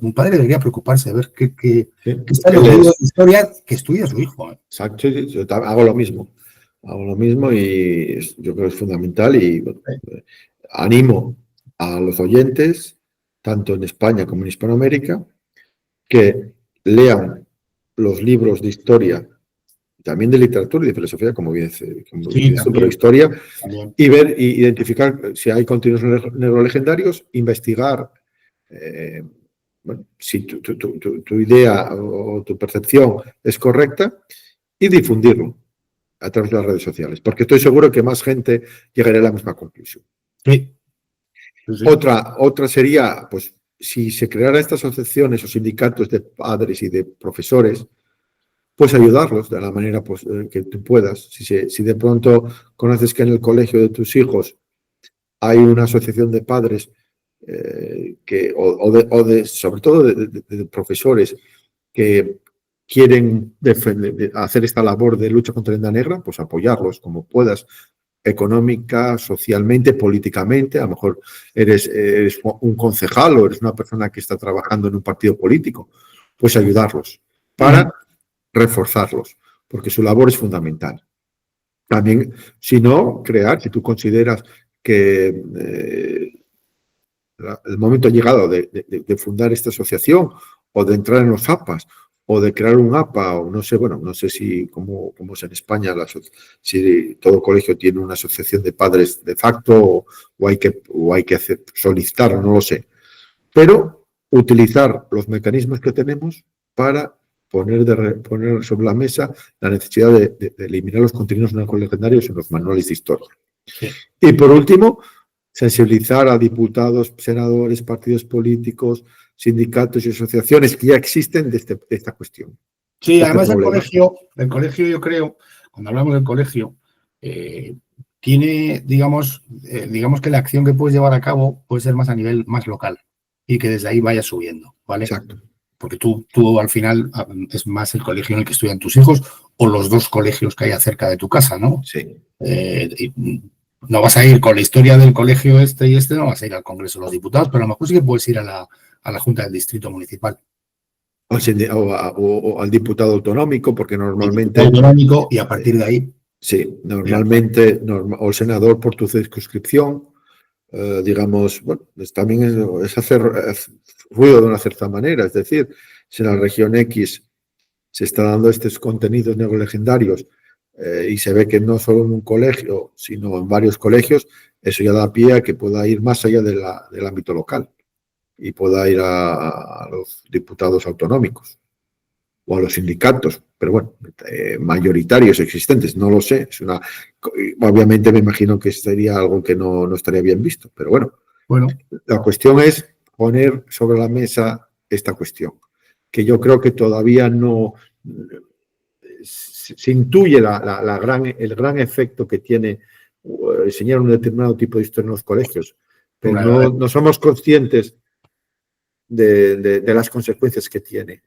un padre debería preocuparse de ver qué está en los libros de historia que estudia su hijo. Exacto, yo hago lo mismo y yo creo que es fundamental y bueno, animo a los oyentes, tanto en España como en Hispanoamérica, que lean los libros de historia, también de literatura y de filosofía, como dices tú, pero historia, también. Y ver, identificar si hay contenidos neurolegendarios, investigar bueno, si tu idea o tu percepción es correcta y difundirlo a través de las redes sociales, porque estoy seguro que más gente llegará a la misma conclusión. Sí. Otra sería, pues, si se crearan estas asociaciones o sindicatos de padres y de profesores, pues ayudarlos de la manera pues, que tú puedas. Si de pronto conoces que en el colegio de tus hijos hay una asociación de padres sobre todo de profesores que quieren hacer esta labor de lucha contra la venda negra, pues apoyarlos como puedas, económica, socialmente, políticamente. A lo mejor eres un concejal o eres una persona que está trabajando en un partido político, pues ayudarlos para reforzarlos, porque su labor es fundamental. También, si tú consideras que el momento ha llegado de fundar esta asociación o de entrar en los APAs o de crear un APA, o no sé, bueno, no sé si cómo es en España, si todo colegio tiene una asociación de padres de facto o hay que solicitarlo, no lo sé. Pero utilizar los mecanismos que tenemos para poner sobre la mesa la necesidad de eliminar los contenidos legendarios en los manuales de historia. Sí. Y por último, sensibilizar a diputados, senadores, partidos políticos, sindicatos y asociaciones que ya existen de esta cuestión. Sí, además el colegio yo creo, cuando hablamos del colegio, tiene, digamos que la acción que puedes llevar a cabo puede ser más a nivel más local y que desde ahí vaya subiendo, ¿vale? Exacto. Porque tú al final es más el colegio en el que estudian tus hijos o los dos colegios que hay cerca de tu casa, ¿no? Sí. No vas a ir con la historia del colegio y no vas a ir al Congreso de los Diputados, pero a lo mejor sí que puedes ir a la Junta del Distrito Municipal. O al diputado autonómico, porque normalmente... Autonómico, y a partir de ahí... Sí, normalmente, o el senador por tu circunscripción, digamos, bueno, también es hacer ruido de una cierta manera, es decir, si en la región X se está dando estos contenidos neurolegendarios y se ve que no solo en un colegio, sino en varios colegios, eso ya da pie a que pueda ir más allá del ámbito local y pueda ir a los diputados autonómicos o a los sindicatos, pero bueno, mayoritarios existentes, no lo sé. Obviamente me imagino que sería algo que no estaría bien visto, pero bueno, la cuestión es poner sobre la mesa esta cuestión, que yo creo que todavía no se intuye el gran efecto que tiene enseñar un determinado tipo de historia en los colegios, pero no somos conscientes de las consecuencias que tiene.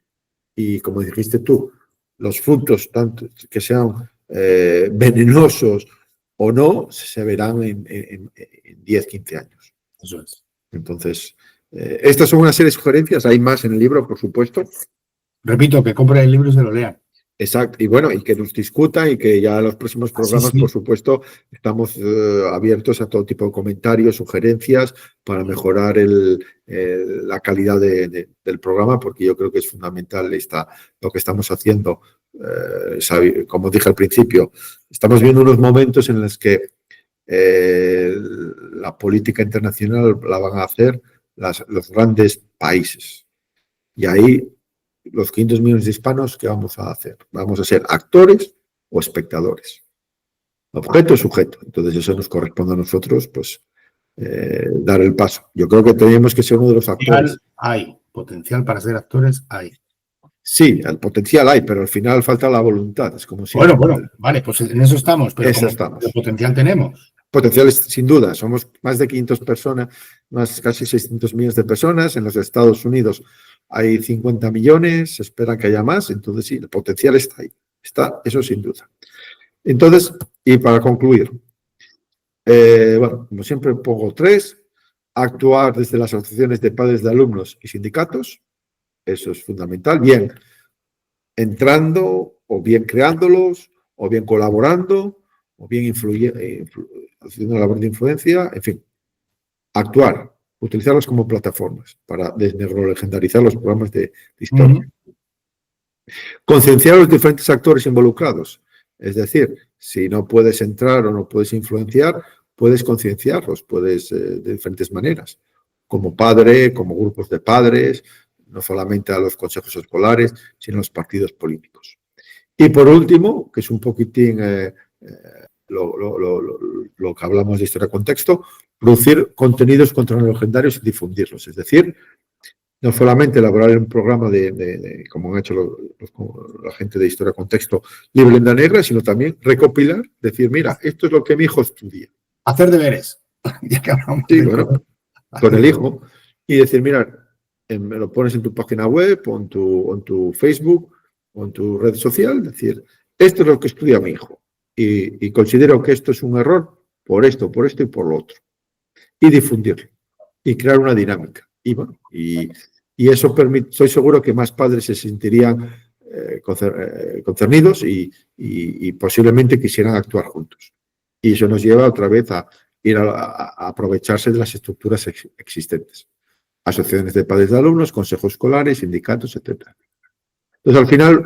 Y como dijiste tú, los frutos, tanto que sean venenosos o no, se verán en 10, 15 años. Eso es. Entonces, estas son una serie de sugerencias, hay más en el libro, por supuesto. Repito, que compren el libro y se lo lean. Exacto, y bueno, y que nos discutan y que ya en los próximos programas, Sí. por supuesto, estamos abiertos a todo tipo de comentarios, sugerencias para mejorar la calidad del programa, porque yo creo que es fundamental lo que estamos haciendo. Como dije al principio, estamos viendo unos momentos en los que la política internacional la van a hacer los grandes países. Y ahí los 500 millones de hispanos, ¿qué vamos a hacer? Vamos a ser actores o espectadores. Objeto o sujeto. Entonces eso nos corresponde a nosotros, pues, dar el paso. Yo creo que tenemos que ser uno de los actores. Potencial para ser actores hay. Sí, el potencial hay, pero al final falta la voluntad. Es como siempre. Bueno, vale, pues en eso estamos, pero Eso como estamos. el potencial tenemos. Potenciales, sin duda. Somos más de 500 personas, más casi 600 millones de personas. En los Estados Unidos hay 50 millones, se espera que haya más. Entonces, sí, el potencial está ahí. Está, eso sin duda. Entonces, y para concluir, bueno, como siempre pongo 3, actuar desde las asociaciones de padres de alumnos y sindicatos. Eso es fundamental. Bien entrando, o bien creándolos, o bien colaborando, o bien haciendo una labor de influencia, en fin, actuar, utilizarlos como plataformas para desnegrolegendarizar los programas de historia. Concienciar a los diferentes actores involucrados, es decir, si no puedes entrar o no puedes influenciar, puedes concienciarlos, puedes de diferentes maneras, como padre, como grupos de padres, no solamente a los consejos escolares, sino a los partidos políticos. Y por último, que es un poquitín lo que hablamos de historia-contexto, producir contenidos contrarrevolucionarios y difundirlos. Es decir, no solamente elaborar un programa como han hecho la gente de historia-contexto, libre lenda negra, sino también recopilar, decir, mira, esto es lo que mi hijo estudia. Hacer deberes. Ya que hablamos bueno, con el hijo. Y decir, mira, me lo pones en tu página web, o en tu Facebook, o en tu red social, decir, esto es lo que estudia mi hijo. Y considero que esto es un error por esto y por lo otro. Y difundirlo. Y crear una dinámica. Y bueno, y eso permite, estoy seguro que más padres se sentirían concernidos y posiblemente quisieran actuar juntos. Y eso nos lleva otra vez a ir a aprovecharse de las estructuras existentes. Asociaciones de padres de alumnos, consejos escolares, sindicatos, etc. Entonces, al final,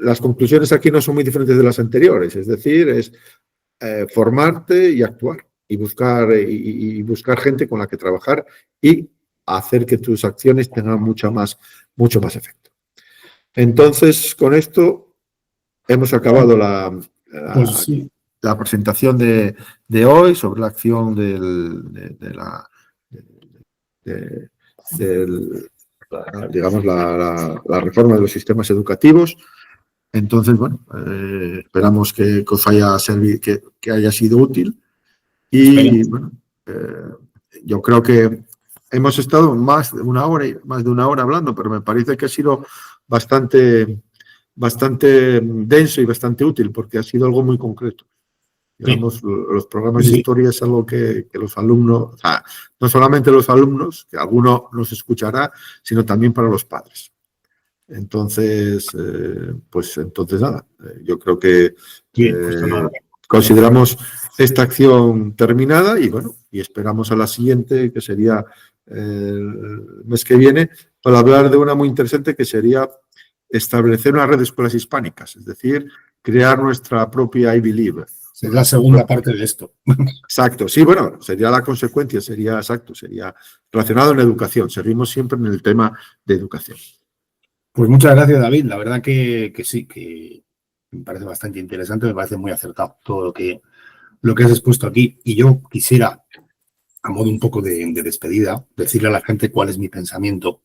las conclusiones aquí no son muy diferentes de las anteriores. Es decir, es formarte y actuar y buscar gente con la que trabajar y hacer que tus acciones tengan mucho más efecto. Entonces, con esto hemos acabado la presentación de hoy sobre la acción digamos, la reforma de los sistemas educativos. Entonces, bueno, esperamos que os haya servido, que haya sido útil. Y bueno, yo creo que hemos estado más de una hora hablando, pero me parece que ha sido bastante denso y bastante útil, porque ha sido algo muy concreto. Digamos, los programas de historia es algo que los alumnos, o sea, no solamente los alumnos, que alguno nos escuchará, sino también para los padres. Entonces, entonces nada, yo creo que consideramos esta acción terminada y bueno, y esperamos a la siguiente, que sería el mes que viene, para hablar de una muy interesante que sería establecer una red de escuelas hispánicas, es decir, crear nuestra propia Ivy League. Es la segunda parte de esto. Exacto, sí, bueno, sería la consecuencia, sería relacionado en educación. Seguimos siempre en el tema de educación. Pues muchas gracias, David. La verdad que sí, que me parece bastante interesante, me parece muy acertado todo lo que has expuesto aquí. Y yo quisiera, a modo un poco de despedida, decirle a la gente cuál es mi pensamiento.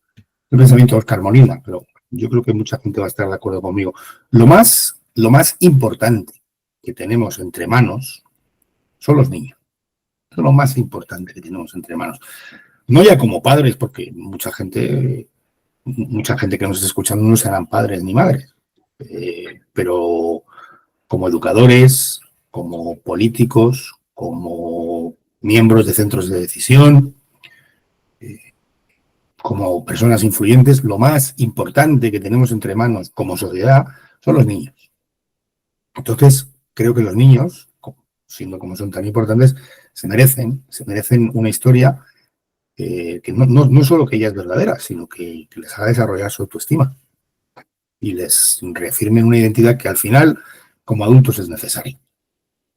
El pensamiento de Óscar Molina, pero yo creo que mucha gente va a estar de acuerdo conmigo. Lo más importante que tenemos entre manos son los niños. Eso es lo más importante que tenemos entre manos. No ya como padres, porque mucha gente que nos está escuchando no serán padres ni madres, pero como educadores, como políticos, como miembros de centros de decisión, como personas influyentes, lo más importante que tenemos entre manos como sociedad son los niños. Entonces, creo que los niños, siendo como son tan importantes, se merecen una historia que no solo que ella es verdadera, sino que les haga desarrollar su autoestima y les reafirmen una identidad que al final, como adultos, es necesaria.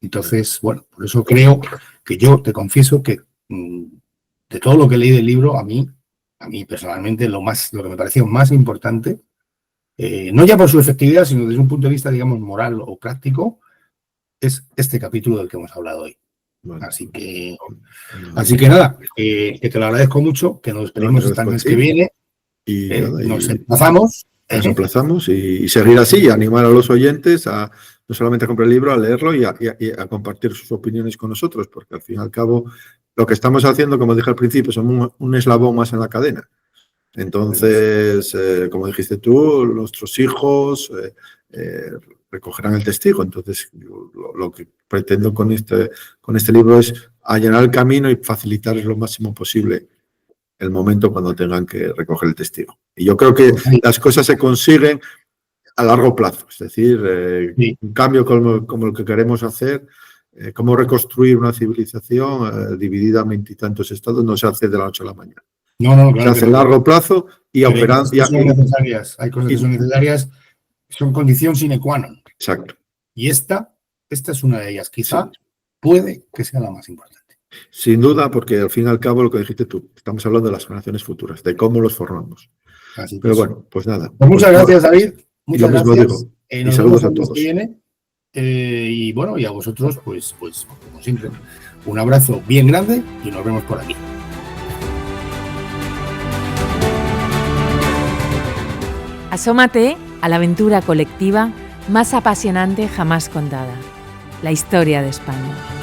Entonces, bueno, por eso creo que yo te confieso que de todo lo que leí del libro, a mí personalmente lo que me pareció más importante, no ya por su efectividad, sino desde un punto de vista, digamos, moral o práctico, es este capítulo del que hemos hablado hoy. Bueno, así que nada, que te lo agradezco mucho, que nos despedimos hasta el mes que viene. Y nos emplazamos. Nos emplazamos y seguir así y animar a los oyentes a no solamente a comprar el libro, a leerlo y a compartir sus opiniones con nosotros, porque al fin y al cabo lo que estamos haciendo, como dije al principio, somos un eslabón más en la cadena. Entonces, como dijiste tú, nuestros hijos recogerán el testigo. Entonces, lo que pretendo con este libro es allanar el camino y facilitarles lo máximo posible el momento cuando tengan que recoger el testigo. Y yo creo que las cosas se consiguen a largo plazo. Es decir, un cambio como el que queremos hacer, cómo reconstruir una civilización dividida en 20 y tantos estados, no se hace de la noche a la mañana. Claro, se hace a largo plazo y operando. Hay cosas que son necesarias, son condición sine qua non. Exacto. Y esta es una de ellas. Quizá puede que sea la más importante. Sin duda, porque al fin y al cabo, lo que dijiste tú, estamos hablando de las generaciones futuras, de cómo los formamos. Pero bueno, pues nada. Pues muchas gracias, David. Muchas gracias. Y saludos a todos. Y bueno, y a vosotros, pues como siempre, un abrazo bien grande y nos vemos por aquí. Asómate a la aventura colectiva más apasionante jamás contada, la historia de España.